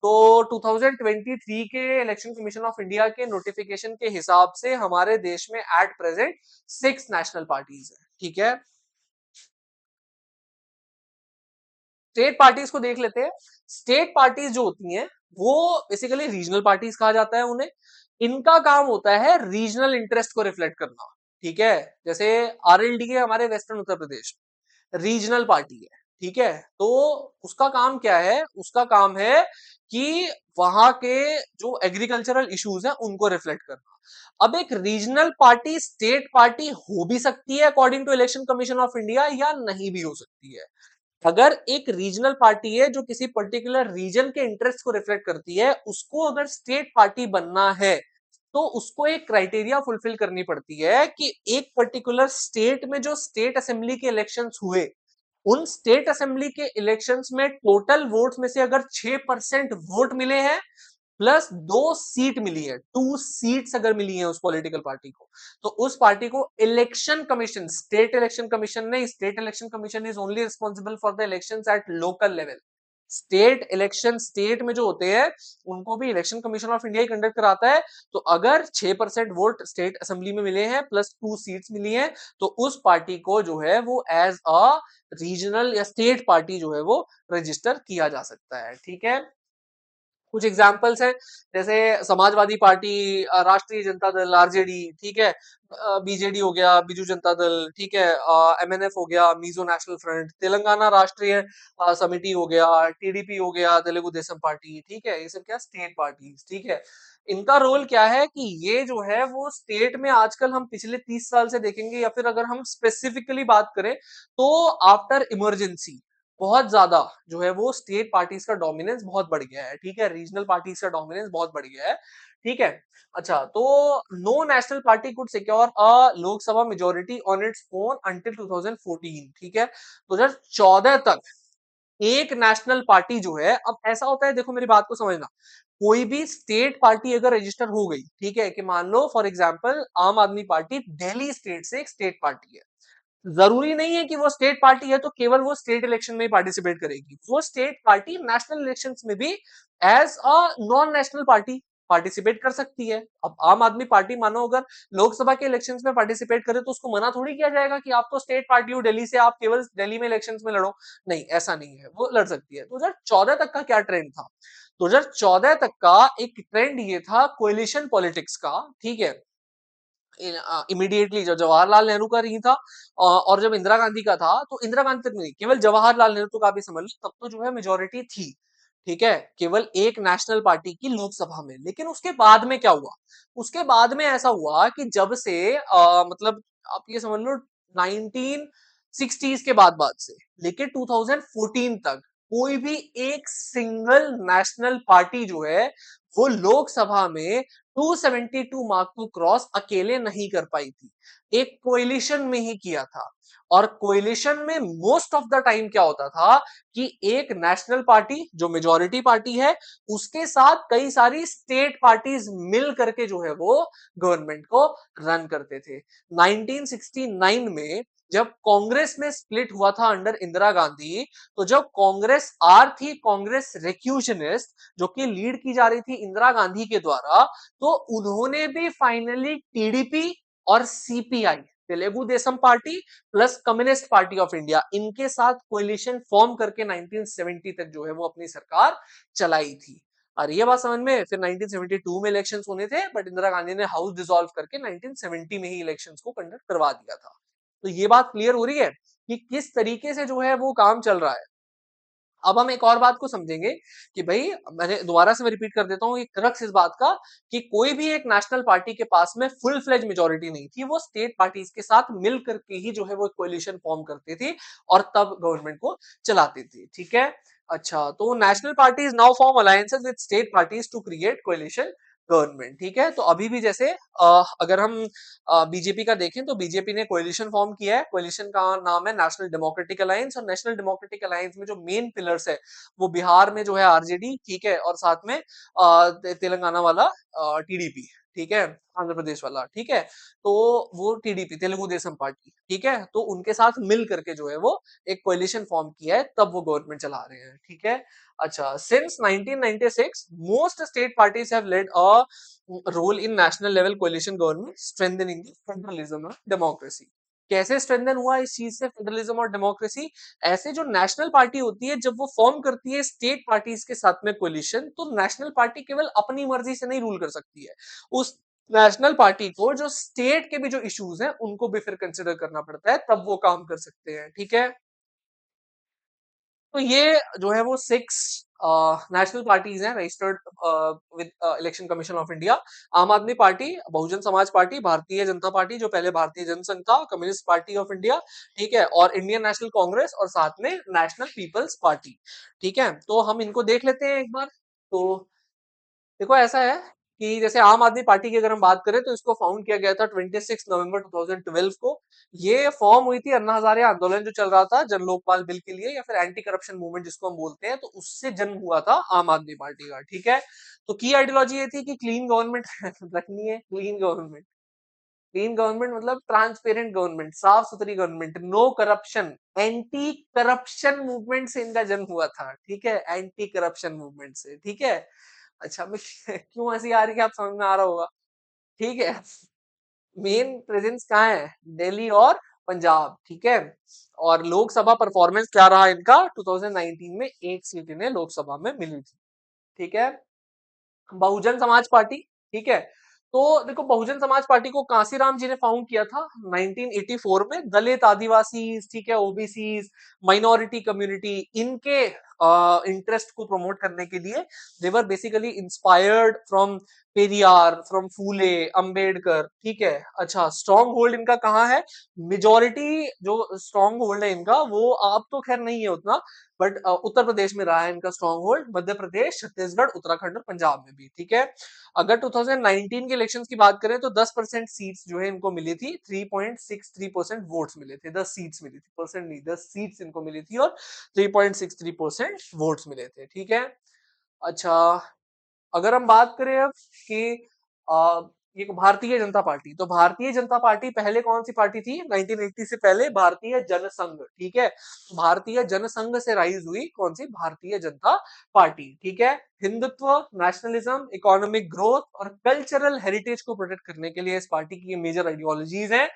तो 2023 के इलेक्शन कमीशन ऑफ इंडिया के नोटिफिकेशन के हिसाब से हमारे देश में एट प्रेजेंट 6 नेशनल पार्टीज है, ठीक है। स्टेट पार्टीज को देख लेते हैं। स्टेट पार्टीज जो होती हैं वो बेसिकली रीजनल पार्टीज कहा जाता है उन्हें। इनका काम होता है रीजनल इंटरेस्ट को रिफ्लेक्ट करना, ठीक है, जैसे आरएलडी है हमारे western Uttar Pradesh, regional party है, ठीक है। तो उसका काम क्या है, उसका काम है कि वहां के जो एग्रीकल्चरल इश्यूज हैं उनको रिफ्लेक्ट करना। अब एक रीजनल पार्टी स्टेट पार्टी हो भी सकती है according to election commission of India, या नहीं भी हो सकती है। अगर एक रीजनल पार्टी है जो किसी पर्टिकुलर रीजन के इंटरेस्ट को रिफ्लेक्ट करती है, उसको अगर स्टेट पार्टी बनना है तो उसको एक क्राइटेरिया फुलफिल करनी पड़ती है कि एक पर्टिकुलर स्टेट में जो स्टेट असेंबली के इलेक्शंस हुए, उन स्टेट असेंबली के इलेक्शंस में टोटल वोट्स में से अगर 6% वोट मिले हैं प्लस 2 सीट मिली है, 2 सीट्स अगर मिली है उस पॉलिटिकल पार्टी को, तो उस पार्टी को election commission, state election commission नहीं, state election commission is only responsible for the elections at local level. State election state में जो होते हैं उनको भी इलेक्शन कमीशन ऑफ इंडिया ही कंडक्ट कराता है। तो अगर 6% वोट स्टेट असेंबली में मिले हैं प्लस 2 सीट्स मिली हैं, तो उस पार्टी को जो है वो एज अ रीजनल या स्टेट पार्टी जो है वो रजिस्टर किया जा सकता है, ठीक है। कुछ एग्जाम्पल्स हैं, जैसे समाजवादी पार्टी, राष्ट्रीय जनता दल आरजेडी, ठीक है, बीजेडी हो गया बीजू जनता दल, ठीक है, एमएनएफ हो गया मिजो नेशनल फ्रंट, तेलंगाना राष्ट्रीय समिति हो गया, टीडीपी हो गया तेलुगु देशम पार्टी, ठीक है। ये सब क्या स्टेट पार्टी, ठीक है। इनका रोल क्या है कि ये जो है वो स्टेट में आजकल हम पिछले 30 साल से देखेंगे, या फिर अगर हम स्पेसिफिकली बात करें तो आफ्टर इमरजेंसी बहुत ज्यादा जो है वो स्टेट पार्टीज का डोमिनेंस बहुत बढ़ गया है, ठीक है। रीजनल पार्टीज का डोमिनेंस बहुत बढ़ गया है, ठीक है। अच्छा, तो no national party could secure a Lok Sabha majority on its own until 2014, ठीक है। 2014 तक एक नेशनल पार्टी जो है, अब ऐसा होता है, देखो मेरी बात को समझना, कोई भी स्टेट पार्टी अगर रजिस्टर हो गई, ठीक है, कि मान लो फॉर एग्जांपल आम आदमी पार्टी दिल्ली स्टेट से एक स्टेट पार्टी है, जरूरी नहीं है कि वो स्टेट पार्टी है तो केवल वो स्टेट इलेक्शन में पार्टिसिपेट करेगी, वो स्टेट पार्टी नेशनल इलेक्शंस में भी as a non national party participate कर सकती है। अब आम आदमी पार्टी मानो अगर लोकसभा के इलेक्शंस में पार्टिसिपेट करे तो उसको मना थोड़ी किया जाएगा कि आप तो स्टेट पार्टी हो दिल्ली से, आप केवल दिल्ली में इलेक्शंस में लड़ो, नहीं ऐसा नहीं है, वो लड़ सकती है। 2014 तक का क्या ट्रेंड था, 2014 तक का एक ट्रेंड ये था कोएलिशन पॉलिटिक्स का, ठीक है। इमीडिएटली जब जवाहरलाल नेहरू का नहीं था और जब इंदिरा गांधी का था, तो इंदिरा गांधी तक नहीं, केवल जवाहरलाल नेहरू तो काफी समझ लो, तब तो जो है मेजोरिटी थी, ठीक है, केवल एक नेशनल पार्टी की लोकसभा में। लेकिन उसके बाद में क्या हुआ, उसके बाद में ऐसा हुआ कि जब से मतलब आप ये समझ लो 1960s के बाद से लेके 2014 तक कोई भी एक सिंगल नेशनल पार्टी जो है वो लोकसभा में 272 मार्क को क्रॉस अकेले नहीं कर पाई थी, एक कोएलिशन में ही किया था। और कोएलिशन में मोस्ट ऑफ द टाइम क्या होता था कि एक नेशनल पार्टी जो मेजॉरिटी पार्टी है उसके साथ कई सारी स्टेट पार्टीज मिल करके जो है वो गवर्नमेंट को रन करते थे। 1969 में जब कांग्रेस में स्प्लिट हुआ था अंडर इंदिरा गांधी, तो जब कांग्रेस आर थी, कांग्रेस रेक्यूशनिस्ट, जो कि लीड की जा रही थी इंदिरा गांधी के द्वारा, तो उन्होंने भी फाइनली टीडीपी और CPI Telugu Desam party plus communist party of India इनके साथ कोलिशन फॉर्म करके 1970 तक जो है वो अपनी सरकार चलाई थी। और ये बात समझ में, फिर 1972 में इलेक्शंस होने थे बट इंदिरा गांधी ने हाउस डिसॉल्व करके 1970 में ही इलेक्शंस को कंडक्ट करवा दिया था। तो ये बात क्लियर हो रही है कि किस तरीके से जो है वो काम चल रहा है। अब हम एक और बात को समझेंगे कि भाई, मैंने दोबारा से मैं रिपीट कर देता हूँ, क्रक्स इस बात का कि कोई भी एक नेशनल पार्टी के पास में फुल फ्लेज मेजोरिटी नहीं थी, वो स्टेट पार्टीज के साथ मिल करके ही जो है वो कोएलिशन फॉर्म करती थी और तब गवर्नमेंट को चलाती थी, ठीक है। अच्छा, तो national parties now form alliances with state parties to create coalition government, ठीक है। तो अभी भी जैसे अगर हम बीजेपी का देखें तो बीजेपी ने कोएलिशन फॉर्म किया है, कोएलिशन का नाम है नेशनल डेमोक्रेटिक अलायंस, और नेशनल डेमोक्रेटिक अलायंस में जो मेन पिलर्स है वो बिहार में जो है आरजेडी, ठीक है, और साथ में तेलंगाना वाला टीडीपी, ठीक है, आंध्र प्रदेश वाला, ठीक है। तो वो टीडीपी तेलुगु देशम पार्टी, ठीक है, तो उनके साथ मिल करके जो है वो एक कोएलिशन फॉर्म किया है, तब वो गवर्नमेंट चला रहे हैं, ठीक है। अच्छा, since 1996 most state parties have led a role in national level coalition government strengthening federalism और डेमोक्रेसी। कैसे स्ट्रेंथन हुआ इस चीज से फेडरलिज्म और डेमोक्रेसी, ऐसे जो नेशनल पार्टी होती है जब वो फॉर्म करती है स्टेट पार्टीज के साथ में कोलिशन, तो नेशनल पार्टी केवल अपनी मर्जी से नहीं रूल कर सकती है, उस नेशनल पार्टी को जो स्टेट के भी जो इश्यूज हैं उनको भी फिर कंसिडर करना पड़ता है, तब वो काम कर सकते हैं, ठीक है। तो ये जो है वो 6 नेशनल पार्टीज हैं registered with election commission of India. आम Aadmi party, Bahujan Samaj party, Bharatiya Janata party जो पहले भारतीय जनसंघ था, कम्युनिस्ट पार्टी ऑफ इंडिया, ठीक है, और इंडियन नेशनल कांग्रेस, और साथ में नेशनल पीपल्स पार्टी, ठीक है। तो हम इनको देख लेते हैं एक बार। तो देखो ऐसा है कि जैसे आम आदमी पार्टी की अगर हम बात करें तो इसको फाउंड किया गया था 26 नवंबर 2012 को। ये फॉर्म हुई थी अन्ना हजारे आंदोलन जो चल रहा था जन लोकपाल बिल के लिए, या फिर एंटी करप्शन मूवमेंट जिसको हम बोलते हैं, तो उससे जन्म हुआ था आम आदमी पार्टी का, ठीक है। तो की आइडियोलॉजी ये थी कि क्लीन गवर्नमेंट रखनी है, क्लीन गवर्नमेंट। क्लीन गवर्नमेंट मतलब ट्रांसपेरेंट गवर्नमेंट, साफ सुथरी government, no corruption. Anti corruption movement से इनका जन्म हुआ था, ठीक है, एंटी करप्शन मूवमेंट से, ठीक है। अच्छा मैं क्यों हंसी आ रही है, आप समझ में आ रहा होगा, ठीक है। मेन प्रेजेंस कहाँ है, दिल्ली और पंजाब, ठीक है। और लोकसभा परफॉर्मेंस क्या रहा इनका, 2019 में एक सीट इन्हें लोकसभा में मिली थी, ठीक है। बहुजन समाज पार्टी, ठीक है। तो देखो बहुजन समाज पार्टी को कांसीराम जी ने फाउंड किया था 1984 में। दलित, आदिवासी, ठीक है, ओबीसी, माइनॉरिटी कम्युनिटी, इनके इंटरेस्ट को प्रमोट करने के लिए they were basically inspired from Periyar, from Phule, Ambedkar, ठीक है। अच्छा स्ट्रॉन्ग होल्ड इनका कहाँ है, मेजोरिटी जो स्ट्रॉन्ग होल्ड है इनका वो आप तो खैर नहीं है उतना, बट उत्तर प्रदेश में रहा है इनका स्ट्रॉन्ग होल्ड, मध्य प्रदेश, छत्तीसगढ़, उत्तराखंड और पंजाब में भी, ठीक है। अगर 2019 के इलेक्शंस की बात करें तो 10% सीट्स जो है इनको मिली थी, 3.63% वोट्स मिले थे, 10 सीट्स मिली थी, परसेंट नहीं 10 सीट्स इनको मिली थी, और 3.63% वोट्स मिले थे, ठीक है। अच्छा अगर हम बात करें अब कि आ, ये भारतीय जनता पार्टी, तो भारतीय जनता पार्टी पहले कौन सी पार्टी थी 1980 से पहले, भारतीय जनसंघ, ठीक है। भारतीय जनसंघ से राइज हुई कौन सी, भारतीय जनता पार्टी, ठीक है। हिंदुत्व, नेशनलिज्म, इकोनॉमिक ग्रोथ और कल्चरल हेरिटेज को प्रोटेक्ट करने के लिए इस पार्टी की मेजर आइडियोलॉजीज हैं।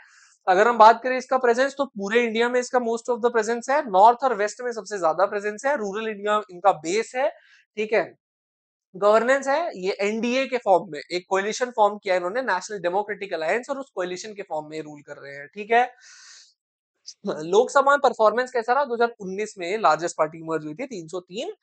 अगर हम बात करें इसका प्रेजेंस तो पूरे इंडिया में इसका मोस्ट ऑफ द प्रेजेंस है, नॉर्थ और वेस्ट में सबसे ज्यादा प्रेजेंस है, रूरल इंडिया इनका बेस है, ठीक है। गवर्नेंस है ये एनडीए के फॉर्म में, एक कोalition फॉर्म किया है इन्होंने, नेशनल डेमोक्रेटिक अलायंस, और उस कोalition के फॉर्म में रूल कर रहे हैं, ठीक है। लोकसभा में परफॉर्मेंस कैसा रहा, 2019 में लार्जेस्ट पार्टी मर्ज हुई थी 303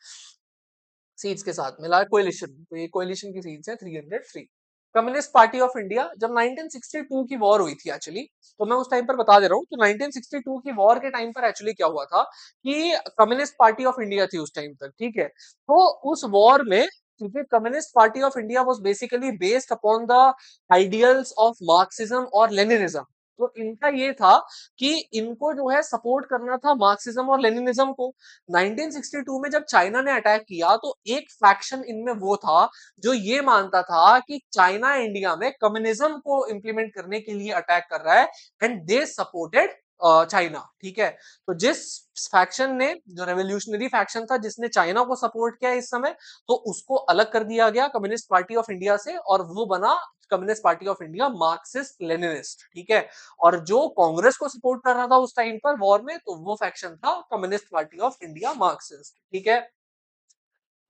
सीट्स के साथ मिला कोalition, तो ये कोalition की सीट्स है 303। कम्युनिस्ट पार्टी ऑफ इंडिया, जब 1962 की वॉर हुई थी एक्चुअली, तो मैं उस टाइम पर बता दे रहा हूँ, तो 1962 की वॉर के टाइम पर एक्चुअली क्या हुआ था कि कम्युनिस्ट पार्टी ऑफ इंडिया थी उस टाइम तक, ठीक है। तो उस वॉर में क्योंकि communist party of India was basically based upon the ideals of Marxism और लेनिनिज्म, तो इनका ये था कि इनको जो है सपोर्ट करना था मार्क्सिज्म और लेनिनिज्म को। 1962 में जब चाइना ने अटैक किया तो एक फैक्शन इनमें वो था जो ये मानता था कि चाइना इंडिया में कम्युनिज्म को इंप्लीमेंट करने के लिए अटैक कर रहा है, एंड दे सपोर्टेड चाइना, ठीक है। तो जिस फैक्शन ने, जो रेवोल्यूशनरी फैक्शन था जिसने चाइना को सपोर्ट किया इस समय, तो उसको अलग कर दिया गया कम्युनिस्ट पार्टी ऑफ इंडिया से, और वो बना communist party of India Marxist Leninist, ठीक है। और जो कांग्रेस को सपोर्ट कर रहा था उस टाइम पर वॉर में, तो वो फैक्शन था communist party of India Marxist, ठीक है।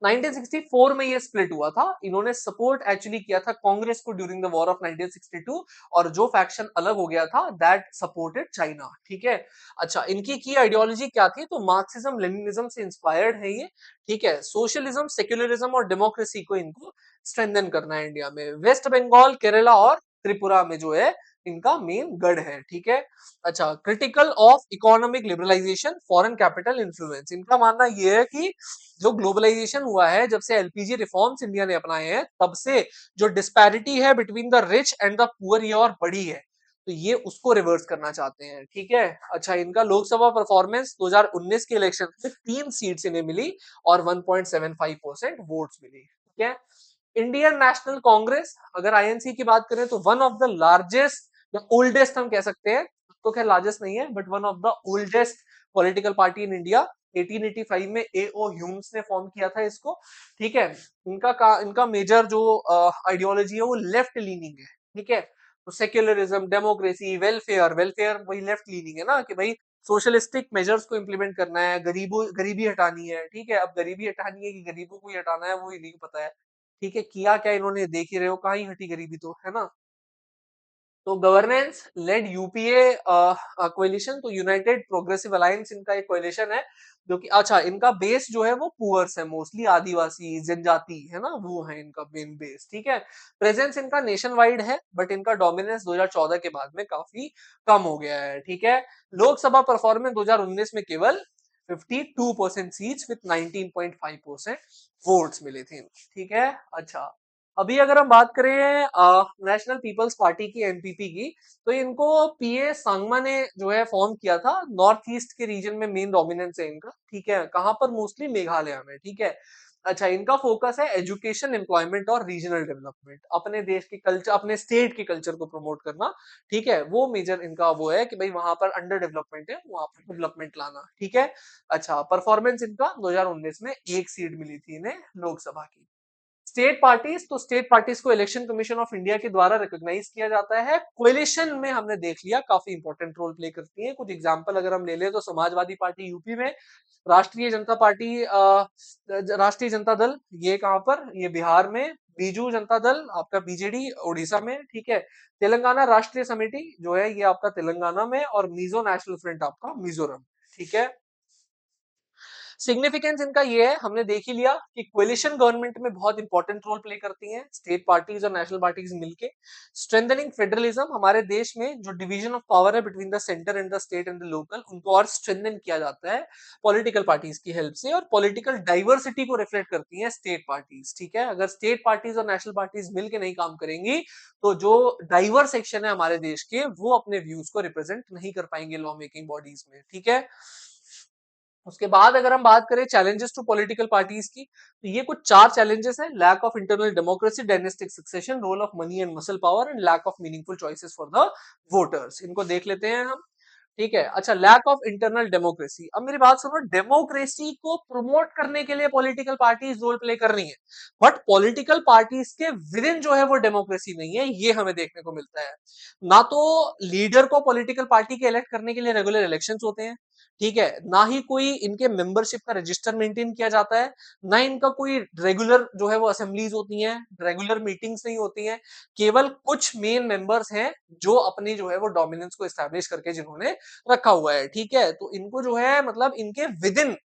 1964 में ये स्प्लिट हुआ था, इन्होंने सपोर्ट एक्चुअली किया था कांग्रेस को ड्यूरिंग द वॉर ऑफ 1962, और जो फैक्शन अलग हो गया था दैट सपोर्टेड चाइना, ठीक है। अच्छा इनकी की आइडियोलॉजी क्या थी, तो मार्क्सिज्म लेनिनिज्म से इंस्पायर्ड है ये, ठीक है। सोशलिज्म, सेक्युलरिज्म और डेमोक्रेसी को इनको स्ट्रेंथन करना है इंडिया में। वेस्ट बंगाल, केरला और त्रिपुरा में जो है इनका मेन गढ़ है, ठीक है। अच्छा critical of economic liberalisation, foreign capital influence, इनका मानना यह है कि जो ग्लोबलाइजेशन हुआ है, जब से एलपीजी रिफॉर्म्स इंडिया ने अपनाए हैं, तब से जो डिस्पैरिटी है between the rich and the poor ये और बढ़ी है, तो ये उसको रिवर्स करना चाहते हैं, ठीक है। अच्छा इनका लोकसभा परफॉर्मेंस 2019 के इलेक्शन में 3 सीट्स इन्हें मिली और 1.75% वोट्स मिली, ठीक है। इंडियन नेशनल कांग्रेस, अगर आईएनसी की बात करें तो वन ऑफ द लार्जेस्ट या ओल्डेस्ट हम कह सकते हैं, तो खैर लार्जेस्ट नहीं है but one of the oldest political party in India. 1885 में एओ ह्यूम्स ने फॉर्म किया था इसको, ठीक है। इनका मेजर जो आइडियोलॉजी है वो लेफ्ट लीनिंग है, ठीक है। तो सेक्युलरिज्म, डेमोक्रेसी, वेलफेयर, वेलफेयर वही लेफ्ट लीनिंग है ना, कि भाई सोशलिस्टिक मेजर्स को इंप्लीमेंट करना है, गरीबी हटानी है, ठीक है। अब गरीबी हटानी है कि गरीबों को ही हटाना है वो ही नहीं पता है, ठीक है। किया क्या इन्होंने देख ही रहे हो, कहाँ ही हटी गरीबी, तो है ना। तो गवर्नेंस लेड यूपीए कोalition, तो यूनाइटेड प्रोग्रेसिव अलायंस इनका एक कोalition है जो कि अच्छा इनका बेस जो है वो पुअर्स है, मोस्टली आदिवासी जनजाति है ना, वो है इनका मेन बेस। ठीक है, प्रेजेंस इनका नेशन वाइड है बट इनका डोमिनेंस 2014 के बाद में काफी कम हो गया है। ठीक है, लोकसभा परफॉर्मेंस 2019 में केवल 52% सीट्स विथ 19.5% वोट्स मिले थे। ठीक है, अच्छा अभी अगर हम बात करें नेशनल पीपल्स पार्टी की, एनपीपी की, तो इनको पीए सांगमा ने जो है फॉर्म किया था। नॉर्थ ईस्ट के रीजन में मेन डोमिनेंस है इनका। ठीक है, कहां पर? मोस्टली मेघालय में। ठीक है, अच्छा इनका फोकस है एजुकेशन, एम्प्लॉयमेंट और रीजनल डेवलपमेंट, अपने देश की कल्चर, अपने स्टेट की कल्चर को प्रमोट करना। ठीक है, वो मेजर इनका वो है कि भाई वहां पर अंडर डेवलपमेंट है, वहां पर डेवलपमेंट लाना। ठीक है, अच्छा परफॉर्मेंस इनका 2019 में एक सीट मिली थी इन्हें लोकसभा की। स्टेट पार्टीज, तो स्टेट पार्टीज को इलेक्शन कमीशन ऑफ इंडिया के द्वारा रिकॉग्नाइज किया जाता है। कोएलिशन में हमने देख लिया काफी इंपॉर्टेंट रोल प्ले करती है। कुछ एग्जांपल अगर हम ले लें तो समाजवादी पार्टी यूपी में, राष्ट्रीय जनता पार्टी राष्ट्रीय जनता दल ये कहां पर? ये बिहार में, बीजू जनता दल आपका बीजेडी उड़ीसा में। ठीक है, तेलंगाना राष्ट्रीय समिति जो है ये आपका तेलंगाना में, और मिजो नेशनल फ्रंट आपका मिजोरम। ठीक है, सिग्निफिकेंस इनका ये है, हमने देख ही लिया कि कोलिशन गवर्नमेंट में बहुत इंपॉर्टेंट रोल प्ले करती हैं स्टेट पार्टीज और नेशनल पार्टीज मिलके। स्ट्रेंथनिंग फेडरलिज्म, हमारे देश में जो डिवीजन ऑफ पावर है between the centre and the state and the local, उनको और स्ट्रेंथन किया जाता है पॉलिटिकल पार्टीज की हेल्प से। और पॉलिटिकल डाइवर्सिटी को रिफ्लेक्ट करती है स्टेट पार्टीज। ठीक है, अगर स्टेट पार्टीज और नेशनल पार्टीज मिलकर नहीं काम करेंगी तो जो डाइवर्स सेक्शन है हमारे देश के, वो अपने व्यूज को रिप्रेजेंट नहीं कर पाएंगे लॉ मेकिंग बॉडीज में। ठीक है, उसके बाद अगर हम बात करें चैलेंजेस टू पॉलिटिकल पार्टीज की, तो ये कुछ चार चैलेंजेस हैं: lack of internal democracy, dynastic succession, role of money and muscle power, and lack of meaningful choices for the voters. इनको देख लेते हैं हम। ठीक है, अच्छा लैक ऑफ इंटरनल डेमोक्रेसी, अब मेरी बात सुनो, डेमोक्रेसी को प्रमोट करने के लिए पॉलिटिकल पार्टीज रोल प्ले कर रही हैं, बट पॉलिटिकल पार्टीज के विद इन जो है वो डेमोक्रेसी नहीं है, ये हमें देखने को मिलता है। ना तो लीडर को पॉलिटिकल पार्टी के इलेक्ट करने के लिए रेगुलर इलेक्शंस होते हैं। ठीक है, ना ही कोई इनके मेंबरशिप का रजिस्टर मेंटेन किया जाता है, ना इनका कोई रेगुलर जो है वो असेंबलीज होती हैं, रेगुलर मीटिंग्स नहीं होती हैं। केवल कुछ मेन मेंबर्स हैं जो अपनी जो है वो डोमिनेंस को एस्टैब्लिश करके जिन्होंने रखा हुआ है। ठीक है, तो इनको जो है मतलब इनके विद इन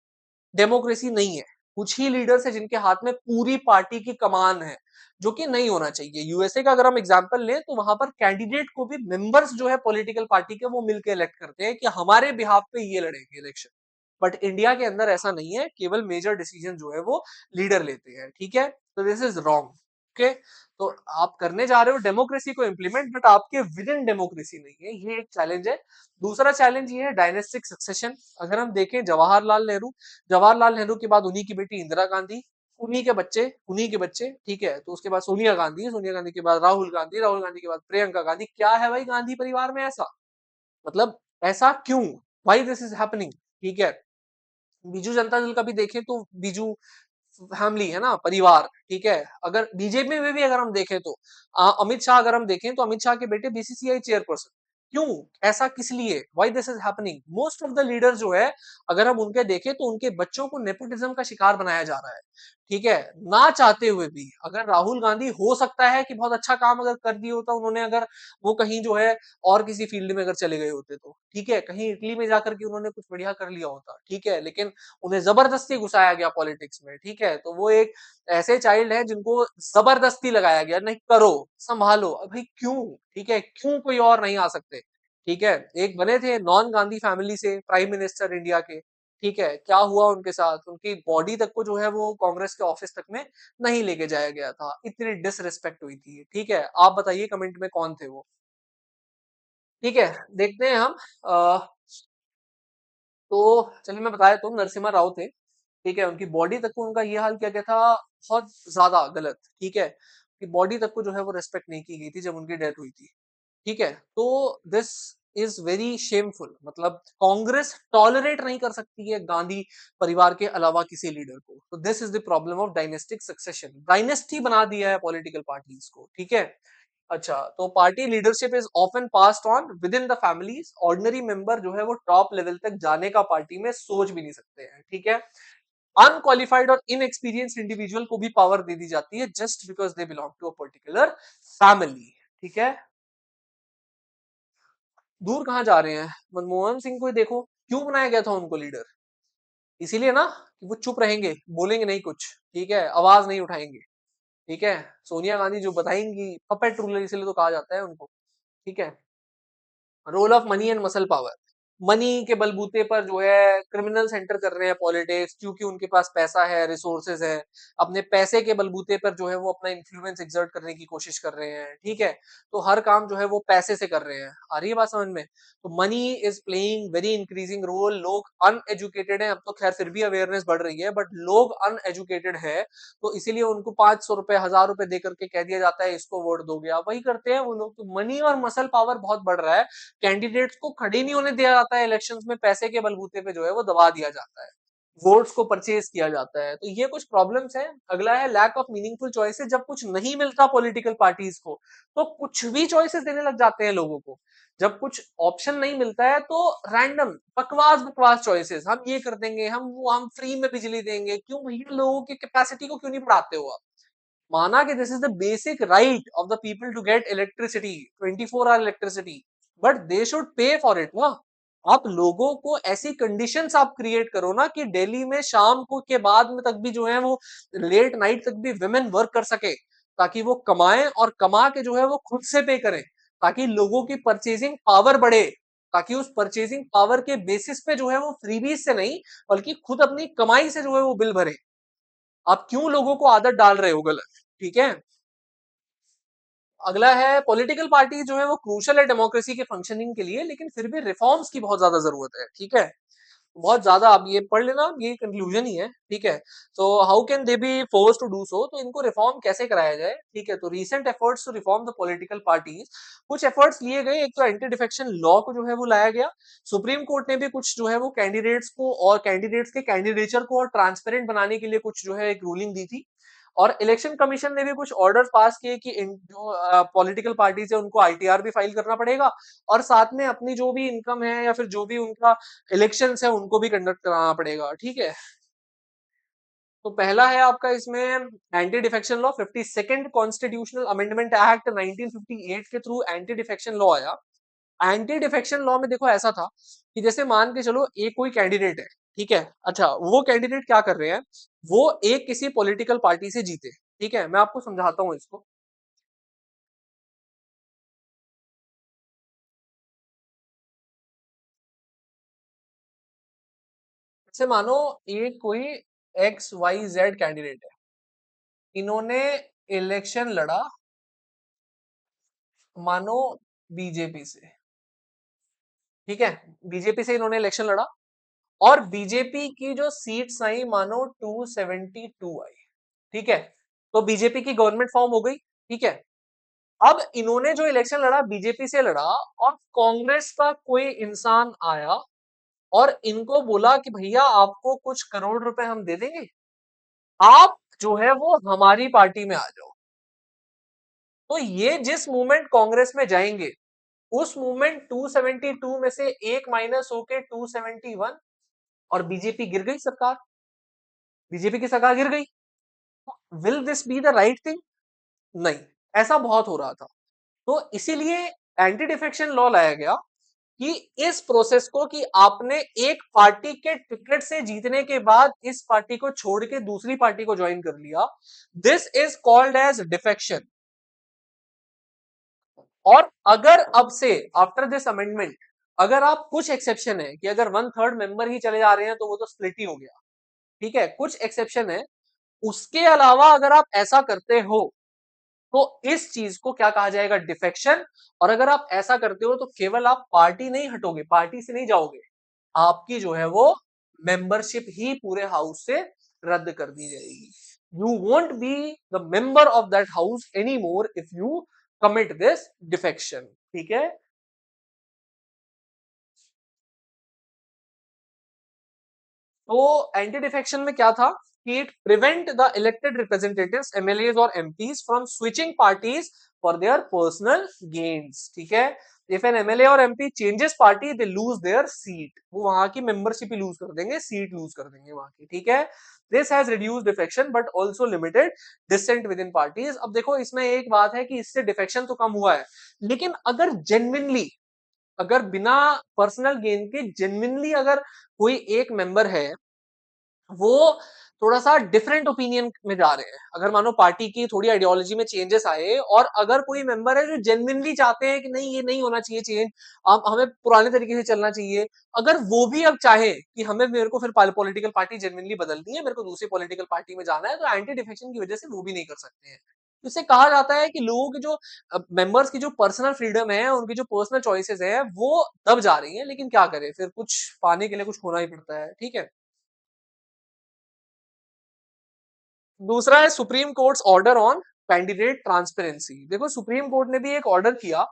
डेमोक्रेसी नहीं है। कुछ ही लीडर्स है जिनके हाथ में पूरी पार्टी की कमान है, जो कि नहीं होना चाहिए। यूएसए का अगर हम एग्जांपल लें तो वहां पर कैंडिडेट को भी मेंबर्स जो है पॉलिटिकल पार्टी के वो मिलकर इलेक्ट करते हैं कि हमारे बिहाफ पे ये लड़ेंगे इलेक्शन। बट इंडिया के अंदर ऐसा नहीं है, केवल मेजर डिसीजन जो है वो लीडर लेते हैं। ठीक है, तो दिस इज रॉन्ग। ओके, तो आप करने जा रहे हो डेमोक्रेसी को इंप्लीमेंट, बट आपके विद इन डेमोक्रेसी नहीं है, ये एक चैलेंज है। दूसरा चैलेंज ये है डायनेस्टिक सक्सेशन। अगर हम देखें जवाहरलाल नेहरू के बाद उन्हीं की बेटी इंदिरा गांधी, उन्हीं के बच्चे। ठीक है, तो उसके बाद सोनिया गांधी के बाद राहुल गांधी के बाद प्रियंका गांधी। क्या है भाई गांधी परिवार में ऐसा? मतलब ऐसा क्यों? Why this is happening? ठीक है, बीजू जनता दल का भी देखें तो बीजू फैमिली है ना, परिवार। ठीक है, अगर बीजेपी में भी अगर हम देखें तो अमित शाह, अगर हम देखें तो अमित शाह के बेटे बीसीसीआई चेयरपर्सन। क्यों? ऐसा किस लिए? Why this is happening? Most of the leader जो है, अगर हम उनके देखें तो उनके बच्चों को नेपोटिज्म का शिकार बनाया जा रहा है। ठीक है, ना चाहते हुए भी। अगर राहुल गांधी हो सकता है कि बहुत अच्छा काम अगर कर दिया होता उन्होंने, अगर वो कहीं जो है और किसी फील्ड में अगर चले गए होते तो, ठीक है, कहीं इटली में जाकर के उन्होंने कुछ बढ़िया कर लिया होता। ठीक है, लेकिन उन्हें जबरदस्ती घुसाया गया पॉलिटिक्स में। ठीक है, तो वो एक ऐसे चाइल्ड है जिनको जबरदस्ती लगाया गया, नहीं करो, संभालो। अब भाई क्यों? ठीक है, क्यों कोई और नहीं आ सकते? ठीक है, एक बने थे नॉन गांधी फैमिली से प्राइम मिनिस्टर इंडिया के। ठीक है, क्या हुआ उनके साथ? उनकी बॉडी तक को जो है वो कांग्रेस के ऑफिस तक में नहीं लेके जाया गया था, इतनी डिसरिस्पेक्ट हुई थी। ठीक है, आप बताइए कमेंट में कौन थे वो? ठीक है, देखते हैं हम। तो चलिए मैं बताया तो नरसिम्हा राव थे। ठीक है, उनकी बॉडी तक को उनका ये हाल किया गया था, बहुत ज्यादा गलत। ठीक है, कि बॉडी तक को जो है वो रेस्पेक्ट नहीं की गई थी जब उनकी डेथ हुई थी। ठीक है, तो दिस इज वेरी शेमफुल। मतलब कांग्रेस टॉलरेट नहीं कर सकती है गांधी परिवार के अलावा किसी लीडर को। तो this is the problem of dynastic succession. Dynasty बना दिया है पॉलिटिकल पार्टीज को। ठीक है, अच्छा तो party leadership is often passed on with in the families. Ordinary member जो है वो टॉप लेवल तक जाने का पार्टी में सोच भी नहीं सकते हैं। ठीक है, अनक्वालिफाइड और इनएक्सपीरियंस इंडिविजुअल को भी पावर दे दी जाती है just because they belong to a particular family. ठीक है, दूर कहाँ जा रहे हैं? मनमोहन सिंह को ही देखो, क्यों बनाया गया था उनको लीडर? इसीलिए ना कि वो चुप रहेंगे, बोलेंगे नहीं कुछ, ठीक है, आवाज नहीं उठाएंगे, ठीक है। सोनिया गांधी जो बताएंगी, पपेट रूलर इसलिए तो कहा जाता है उनको, ठीक है। Role of money and muscle power, money के बलबूते पर जो है क्रिमिनल सेंटर कर रहे हैं पॉलिटिक्स, क्योंकि उनके पास पैसा है, रिसोर्सेज है, अपने पैसे के बलबूते पर जो है वो अपना इन्फ्लुएंस एक्सर्ट करने की कोशिश कर रहे हैं, ठीक है। तो हर काम जो है वो पैसे से कर रहे हैं, आ रही है बात समझ में? तो money is playing very increasing role. लोग अनएजुकेटेड हैं, अब तो खैर फिर भी अवेयरनेस बढ़ रही है, बट लोग अनएजुकेटेड है, तो इसीलिए उनको 500 रुपए 1000 रुपए दे करके कह दिया जाता है इसको वोट दोगे, आप वही करते हैं वो लोग। तो मनी और मसल पावर बहुत बढ़ रहा है, कैंडिडेट्स को खड़े नहीं होने दिया जाता है इलेक्शंस में, पैसे के बलबूते पे जो है वो दबा दिया जाता है, वोट्स को परचेज किया जाता है। तो ये कुछ प्रॉब्लम्स हैं। अगला है लैक ऑफ मीनिंगफुल चॉइसेस। जब कुछ नहीं मिलता पॉलिटिकल पार्टीज को, तो कुछ भी चॉइसेस देने लग जाते हैं लोगों को। जब कुछ ऑप्शन नहीं मिलता है तो रैंडम बकवास बकवास चॉइसेस, हम ये कर देंगे, हम फ्री में बिजली देंगे। क्यों भैया, लोगों की कैपेसिटी को क्यों नहीं बढ़ाते हो आप? माना कि this is the basic right of the people to get electricity, 24 hour electricity, but they should pay for it ना। आप लोगों को ऐसी कंडीशंस आप क्रिएट करो ना कि दिल्ली में शाम को के बाद में तक भी जो है वो लेट नाइट तक भी विमेन वर्क कर सके, ताकि वो कमाएं और कमा के जो है वो खुद से पे करें, ताकि लोगों की परचेजिंग पावर बढ़े, ताकि उस परचेजिंग पावर के बेसिस पे जो है वो फ्रीबीज से नहीं बल्कि खुद अपनी कमाई से जो है वो बिल भरे। आप क्यों लोगों को आदत डाल रहे हो गलत, ठीक है। अगला है पॉलिटिकल पार्टी जो है वो क्रूशल है डेमोक्रेसी के फंक्शनिंग के लिए, लेकिन फिर भी रिफॉर्म्स की बहुत ज्यादा जरूरत है, ठीक है। बहुत ज्यादा, आप ये पढ़ लेना, ये कंक्लूजन ही है, ठीक है। So how can they be force to do so, तो इनको रिफॉर्म कैसे कराया जाए, ठीक है। तो recent efforts to reform the political parties, कुछ एफर्ट्स लिए गए। एक तो एंटी डिफेक्शन लॉ को जो है वो लाया गया। सुप्रीम कोर्ट ने भी कुछ जो है वो कैंडिडेट्स को और कैंडिडेट्स के कैंडिडेचर को और ट्रांसपेरेंट बनाने के लिए कुछ जो है एक रूलिंग दी थी। और इलेक्शन कमीशन ने भी कुछ ऑर्डर पास किए कि जो पॉलिटिकल पार्टीज है उनको आईटीआर भी फाइल करना पड़ेगा, और साथ में अपनी जो भी इनकम है या फिर जो भी उनका इलेक्शंस है उनको भी कंडक्ट कराना पड़ेगा, ठीक है। तो पहला है आपका इसमें anti defection law, 52nd constitutional amendment act 1958 के थ्रू एंटी डिफेक्शन लॉ आया। एंटी डिफेक्शन लॉ में देखो ऐसा था कि जैसे मान के चलो एक कोई कैंडिडेट है, ठीक है। अच्छा, वो कैंडिडेट क्या कर रहे हैं, वो एक किसी पॉलिटिकल पार्टी से जीते, ठीक है। मैं आपको समझाता हूं इसको। जैसे मानो एक कोई XYZ कैंडिडेट है, इन्होंने इलेक्शन लड़ा, मानो बीजेपी से, ठीक है। बीजेपी से इन्होंने इलेक्शन लड़ा, और बीजेपी की जो सीट्स आई मानो 272 आई, ठीक है। तो बीजेपी की गवर्नमेंट फॉर्म हो गई, ठीक है। अब इन्होंने जो इलेक्शन लड़ा बीजेपी से लड़ा, और कांग्रेस का कोई इंसान आया और इनको बोला कि भैया आपको कुछ करोड़ रुपए हम दे देंगे, आप जो है वो हमारी पार्टी में आ जाओ। तो ये जिस मूवमेंट कांग्रेस में जाएंगे, उस मूवमेंट 272 में से एक माइनस होके 271, और बीजेपी गिर गई सरकार, बीजेपी की सरकार गिर गई। Will this be the right thing? नहीं, ऐसा बहुत हो रहा था। तो इसीलिए एंटी डिफेक्शन लॉ लाया गया कि इस प्रोसेस को, कि आपने एक पार्टी के टिकट से जीतने के बाद इस पार्टी को छोड़ के दूसरी पार्टी को ज्वाइन कर लिया, this is called as defection. और अगर अब से आफ्टर दिस अमेंडमेंट, अगर आप, कुछ एक्सेप्शन है कि अगर 1/3 मेंबर ही चले जा रहे हैं तो वो तो स्प्लिट ही हो गया, ठीक है, कुछ एक्सेप्शन है। उसके अलावा अगर आप ऐसा करते हो तो इस चीज को क्या कहा जाएगा, डिफेक्शन। और अगर आप ऐसा करते हो तो केवल आप पार्टी नहीं हटोगे, पार्टी से नहीं जाओगे, आपकी जो है वो मेंबरशिप ही पूरे हाउस से रद्द कर दी जाएगी। You won't be the member of that house any more if you commit this defection, ठीक है। तो एंटी डिफेक्शन में क्या था कि it prevent the elected representatives MLAs और MPs from switching parties for their personal gains, ठीक है। इफ एन एमएलए और MP changes party they lose their seat, वो वहां की मेंबरशिप ही लूज कर देंगे, सीट लूज कर देंगे वहां की, ठीक है। This has reduced defection but also limited dissent within parties. अब देखो इसमें एक बात है कि इससे डिफेक्शन तो कम हुआ है, लेकिन अगर जेन्युइनली अगर बिना पर्सनल गेन के जेन्युइनली अगर कोई एक मेंबर है वो थोड़ा सा डिफरेंट ओपिनियन में जा रहे हैं, अगर मानो पार्टी की थोड़ी आइडियोलॉजी में चेंजेस आए और अगर कोई मेंबर है जो जेन्युइनली चाहते हैं कि नहीं ये नहीं होना चाहिए चेंज, हमें पुराने तरीके से चलना चाहिए, अगर वो भी अब चाहे कि हमें मेरे को फिर पॉलिटिकल पार्टी जेन्युइनली बदलनी है, मेरे को दूसरी पॉलिटिकल पार्टी में जाना है, तो एंटी डिफेक्शन की वजह से वो भी नहीं कर सकते हैं। तो इससे कहा जाता है कि लोगों के जो मेंबर्स की जो पर्सनल फ्रीडम है, उनकी जो पर्सनल चॉइसेस है वो दब जा रही है, लेकिन क्या करें, फिर कुछ पाने के लिए कुछ होना ही पड़ता है। ठीक है। दूसरा है supreme courts order on candidate transparency. देखो सुप्रीम कोर्ट ने भी एक ऑर्डर किया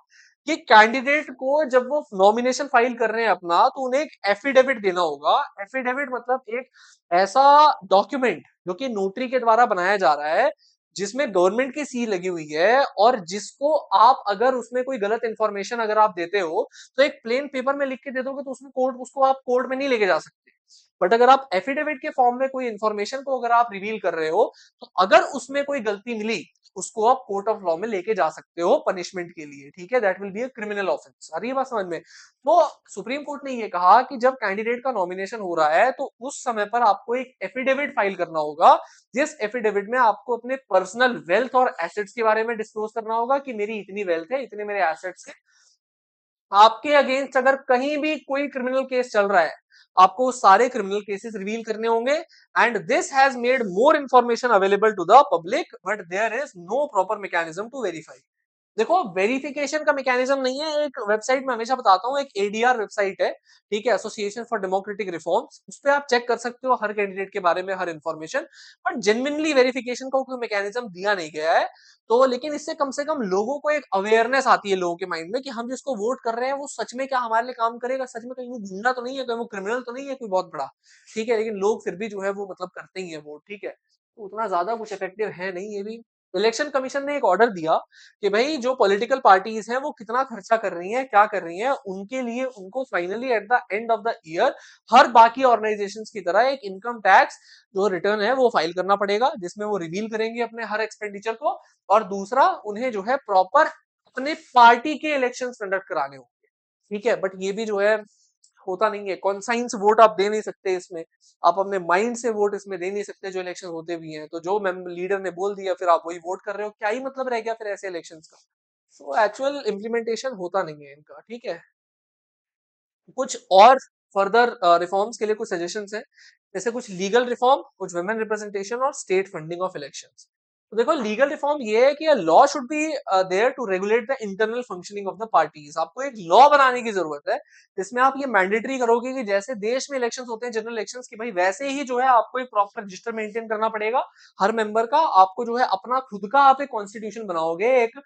कि कैंडिडेट को जब वो नॉमिनेशन फाइल कर रहे हैं अपना, तो उन्हें एक एफिडेविट देना होगा। एफिडेविट मतलब एक ऐसा डॉक्यूमेंट जो कि नोटरी के द्वारा बनाया जा रहा है, जिसमें गवर्नमेंट की सील लगी हुई है, और जिसको आप अगर उसमें कोई गलत इंफॉर्मेशन अगर आप देते हो तो एक प्लेन पेपर में लिख के दे दोगे तो उसमें कोर्ट उसको आप कोर्ट में नहीं लेके जा सकते। बट अगर आप एफिडेविट के फॉर्म में कोई इंफॉर्मेशन को अगर आप रिवील कर रहे हो, तो अगर उसमें कोई गलती मिली, उसको आप कोर्ट ऑफ लॉ में लेके जा सकते हो पनिशमेंट के लिए। ठीक है, that will be a criminal offence. आ रही है बात समझ में? तो सुप्रीम कोर्ट ने ये कहा कि जब कैंडिडेट का नॉमिनेशन हो रहा है तो उस समय पर आपको एक एफिडेविट फाइल करना होगा, जिस एफिडेविट में आपको अपने पर्सनल वेल्थ और एसेट्स के बारे में डिस्क्लोज करना होगा कि मेरी इतनी वेल्थ है, इतने मेरे एसेट्स है। आपके अगेंस्ट अगर कहीं भी कोई क्रिमिनल केस चल रहा है, आपको सारे क्रिमिनल केसेस रिवील करने होंगे। And this has made more information available to the public, but there is no proper mechanism to verify. देखो वेरिफिकेशन का मैकेनिज्म नहीं है, एक वेबसाइट में हमेशा बताता हूँ, एक एडीआर वेबसाइट है, ठीक है, एसोसिएशन फॉर डेमोक्रेटिक रिफॉर्म्स, उस पर आप चेक कर सकते हो हर कैंडिडेट के बारे में हर इंफॉर्मेशन। बट जेन्युइनली वेरिफिकेशन का कोई मैकेनिज्म दिया नहीं गया है। तो लेकिन इससे कम से कम लोगों को एक अवेयरनेस आती है लोगों के माइंड में कि हम जिसको वोट कर रहे हैं वो सच में क्या हमारे लिए काम करेगा, सच में कहीं वो गुंडा तो नहीं है, कहीं वो क्रिमिनल तो नहीं है कोई बहुत बड़ा। ठीक है, लेकिन लोग फिर भी जो है वो मतलब करते ही है वोट। ठीक है, तो उतना ज्यादा कुछ इफेक्टिव है नहीं ये भी। इलेक्शन कमीशन ने एक ऑर्डर दिया कि भाई जो पॉलिटिकल पार्टीज हैं वो कितना खर्चा कर रही हैं, क्या कर रही हैं, उनके लिए उनको finally at the end of the year हर बाकी ऑर्गेनाइजेशंस की तरह एक इनकम टैक्स जो रिटर्न है वो फाइल करना पड़ेगा, जिसमें वो रिवील करेंगे अपने हर एक्सपेंडिचर को। और दूसरा, उन्हें जो है प्रॉपर अपने पार्टी के इलेक्शंस कंडक्ट कराने होंगे। ठीक है, बट ये भी जो है होता नहीं है। कॉन्साइंस वोट आप दे नहीं सकते इसमें, आप अपने माइंड से वोट इसमें दे नहीं सकते जो इलेक्शन होते भी हैं। तो जो लीडर ने बोल दिया फिर आप वही वोट कर रहे हो, क्या ही मतलब रह गया फिर ऐसे इलेक्शंस का। तो एक्चुअल इम्प्लीमेंटेशन होता नहीं है इनका। ठीक है, कुछ और फर्दर रिफॉर्म्स के लिए कुछ सजेशंस हैं, जैसे कुछ लीगल रिफॉर्म, कुछ वुमेन रिप्रेजेंटेशन और स्टेट फंडिंग ऑफ इलेक्शंस। तो देखो लीगल रिफॉर्म ये है कि law should be there to regulate the internal functioning of the parties. आपको एक लॉ बनाने की जरूरत है जिसमें आप ये मैंडेटरी करोगे कि जैसे देश में इलेक्शंस होते हैं जनरल इलेक्शंस की, भाई वैसे ही जो है आपको एक प्रॉपर रजिस्टर मेंटेन करना पड़ेगा हर मेंबर का। आपको जो है अपना खुद का आप एक कॉन्स्टिट्यूशन बनाओगे, एक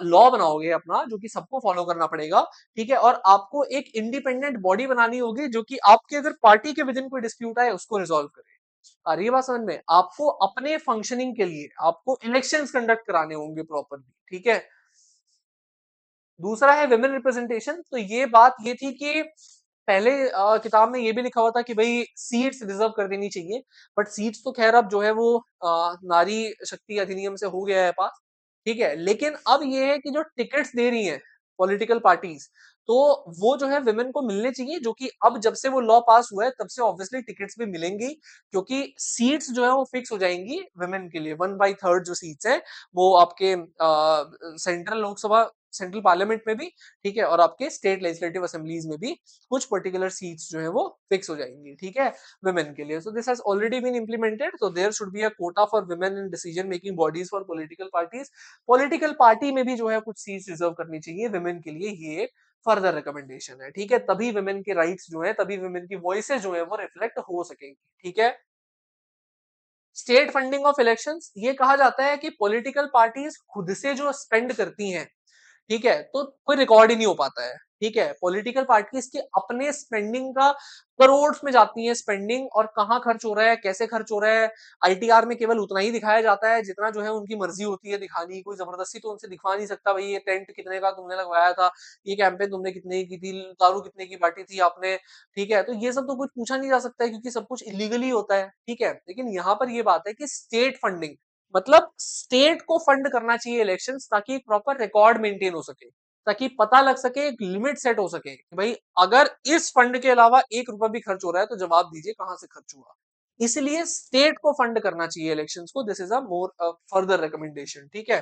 लॉ बनाओगे अपना जो कि सबको फॉलो करना पड़ेगा। ठीक है, और आपको एक इंडिपेंडेंट बॉडी बनानी होगी जो कि आपके अगर पार्टी के विद इन कोई डिस्प्यूट आए उसको रिजॉल्व करे। आ रही है बात समझ में? आपको अपने फंक्शनिंग के लिए आपको इलेक्शंस कंडक्ट कराने होंगे प्रॉपरली। ठीक है, दूसरा है विमेन रिप्रेजेंटेशन। तो ये बात ये थी कि पहले किताब में ये भी लिखा हुआ था कि भाई सीट्स रिजर्व कर देनी चाहिए, बट सीट्स तो खैर अब जो है वो नारी शक्ति अधिनियम से हो गया है पास। ठीक है, लेकिन अब ये है कि जो टिकट्स दे रही हैं पॉलिटिकल पार्टीज, तो वो जो है विमेन को मिलने चाहिए, जो कि अब जब से वो लॉ पास हुआ है तब से ऑब्वियसली टिकट्स भी मिलेंगी, क्योंकि सीट्स जो है वो फिक्स हो जाएंगी विमेन के लिए। 1/3 जो सीट्स है वो आपके सेंट्रल लोकसभा, सेंट्रल पार्लियामेंट में भी, ठीक है, और आपके स्टेट लेजिस्लेटिव असेंबलीज में भी कुछ पर्टिकुलर सीट्स जो है वो फिक्स हो जाएंगी। ठीक है, वुमेन के लिए। So this has already been implemented, so there should be a quota for women in decision making bodies for political parties. Political party में भी जो है कुछ सीट्स रिजर्व करनी चाहिए वुमेन के लिए, ये एक फर्दर रिकमेंडेशन है। ठीक है, तभी वुमेन के राइट्स जो है, तभी वुमेन की वॉइसेस जो है वो रिफ्लेक्ट हो सकेंगी। ठीक है, स्टेट फंडिंग ऑफ इलेक्शंस, ये कहा जाता है कि पॉलिटिकल पार्टीज खुद से जो स्पेंड करती हैं, ठीक है, तो कोई रिकॉर्ड ही नहीं हो पाता है। ठीक है, पॉलिटिकल पार्टीज के अपने स्पेंडिंग का करोड़ में जाती है स्पेंडिंग, और कहाँ खर्च हो रहा है, कैसे खर्च हो रहा है, आईटीआर में केवल उतना ही दिखाया जाता है जितना जो है उनकी मर्जी होती है दिखानी। कोई जबरदस्ती तो उनसे दिखा नहीं सकता, भाई ये टेंट कितने का तुमने लगवाया था, ये कैंपेन तुमने कितने की थी, दारू कितने की बांटी थी आपने। ठीक है, तो ये सब तो कुछ पूछा नहीं जा सकता है क्योंकि सब कुछ इलीगली होता है। ठीक है, लेकिन यहाँ पर ये बात है कि स्टेट फंडिंग, मतलब स्टेट को फंड करना चाहिए इलेक्शंस, ताकि एक प्रॉपर रिकॉर्ड मेंटेन हो सके, ताकि पता लग सके, एक लिमिट सेट हो सके कि भाई अगर इस फंड के अलावा 1 रुपया भी खर्च हो रहा है तो जवाब दीजिए कहां से खर्च हुआ। इसलिए स्टेट को फंड करना चाहिए इलेक्शंस को। This is a more further recommendation, ठीक है।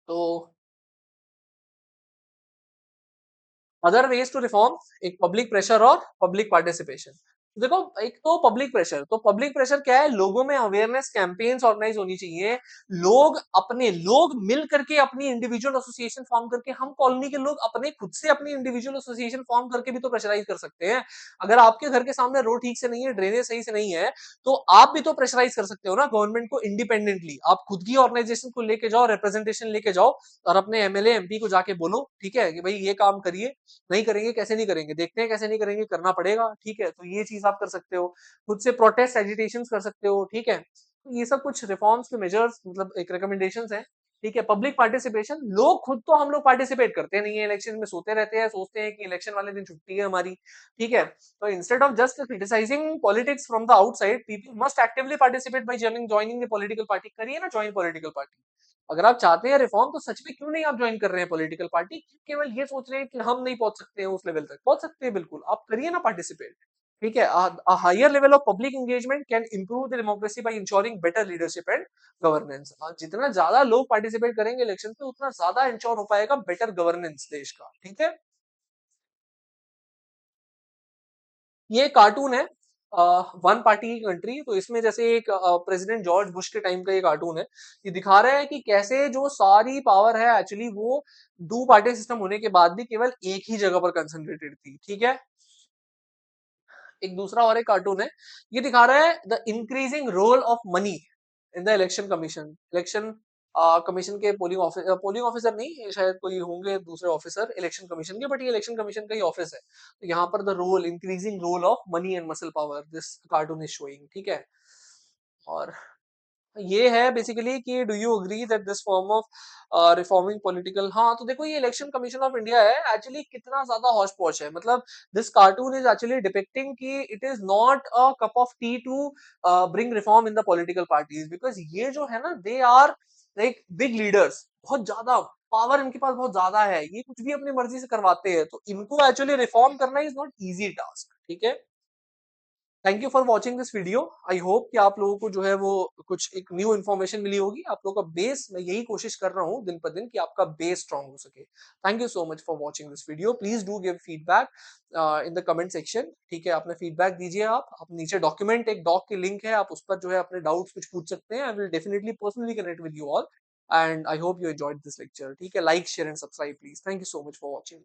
तो अदर वेज टू रिफॉर्म, एक पब्लिक प्रेशर और पब्लिक पार्टिसिपेशन। देखो, एक तो पब्लिक प्रेशर, तो पब्लिक प्रेशर क्या है, लोगों में अवेयरनेस कैंपेन्स ऑर्गेनाइज होनी चाहिए। लोग मिल करके अपनी इंडिविजुअल एसोसिएशन फॉर्म करके, हम कॉलोनी के लोग अपने खुद से अपनी इंडिविजुअल एसोसिएशन फॉर्म करके भी तो प्रेशराइज कर सकते हैं। अगर आपके घर के सामने रोड ठीक से नहीं है, ड्रेनेज सही से नहीं है, तो आप भी तो प्रेशराइज कर सकते हो ना गवर्नमेंट को इंडिपेंडेंटली। आप खुद की ऑर्गेनाइजेशन को लेके जाओ, रिप्रेजेंटेशन लेके जाओ और अपने एमएलए एमपी को जाके बोलो, ठीक है, कि भाई ये काम करिए। नहीं करेंगे, कैसे नहीं करेंगे, देखते हैं कैसे नहीं करेंगे, करना पड़ेगा, ठीक है। तो ये चीज आप कर सकते हो, खुद से प्रोटेस्ट एजिटेशन कर सकते हो, ठीक है। तो ये सब कुछ रिफॉर्म्स के मेजर्स, मतलब एक रिकमेंडेशंस हैं, ठीक है। पब्लिक पार्टिसिपेशन, लोग खुद तो, हम लोग पार्टिसिपेट करते नहीं है इलेक्शन में, सोते रहते हैं, सोचते हैं कि इलेक्शन वाले दिन छुट्टी है हमारी, ठीक है। तो instead of just criticising politics from the outside, people must actively participate by joining the political party. करिए ना ज्वाइन पॉलिटिकल पार्टी। अगर आप चाहते हैं रिफॉर्म, तो सच में क्यों नहीं आप ज्वाइन कर रहे हैं पॉलिटिकल पार्टी? केवल ये सोच रहे हैं कि हम नहीं पहुंच सकते हैं उस लेवल तक, पहुंच सकते हैं बिल्कुल, आप करिए ना पार्टिसिपेट, ठीक है। A higher level of public engagement can improve the democracy by ensuring better leadership and governance। जितना ज्यादा लोग पार्टिसिपेट करेंगे इलेक्शन पे, उतना ज्यादा इंश्योर हो पाएगा बेटर गवर्नेंस देश का, ठीक है। ये कार्टून है, वन पार्टी की कंट्री। तो इसमें जैसे एक प्रेसिडेंट जॉर्ज बुश के टाइम का ये कार्टून है। ये दिखा रहा है कि कैसे जो सारी पावर है एक्चुअली वो टू पार्टी सिस्टम होने के बाद भी केवल एक ही जगह पर कंसंट्रेटेड थी, ठीक है। एक दूसरा और एक कार्टून है, ये दिखा रहा है the increasing role of money in the election commission. Election commission के पोलिंग ऑफिसर नहीं, ये शायद कोई होंगे दूसरे ऑफिसर इलेक्शन कमीशन के, बट ये इलेक्शन कमीशन का ही ऑफिस है। तो यहाँ पर the role, increasing role of money and muscle power, this cartoon is showing, ठीक है। और ये है बेसिकली कि do you agree that this form of reforming political. हाँ, तो देखो, ये इलेक्शन कमीशन ऑफ इंडिया है एक्चुअली, कितना ज्यादा हौच पौच है। मतलब this cartoon is actually depicting कि it is not a cup of tea to bring reform in the political parties, because ये जो है ना, they are like big leaders, बहुत ज्यादा पावर इनके पास बहुत ज्यादा है, ये कुछ भी अपनी मर्जी से करवाते हैं। तो इनको एक्चुअली रिफॉर्म करना इज नॉट इजी टास्क, ठीक है। Thank you for watching this video. I hope कि आप लोगों को जो है वो कुछ एक न्यू इन्फॉर्मेशन मिली होगी। आप लोगों का बेस, मैं यही कोशिश कर रहा हूँ दिन पर दिन कि आपका बेस स्ट्रांग हो सके। Thank you so much for watching this video. Please do give feedback in the comment section, ठीक है। अपने फीडबैक दीजिए। आप नीचे डॉक्यूमेंट, एक डॉक की लिंक है, आप उस पर जो है अपने डाउट्स कुछ पूछ सकते हैं। I will definitely personally connect with you all and I hope you enjoyed this lecture, ठीक है। Like share and subscribe please. Thank you so much for watching.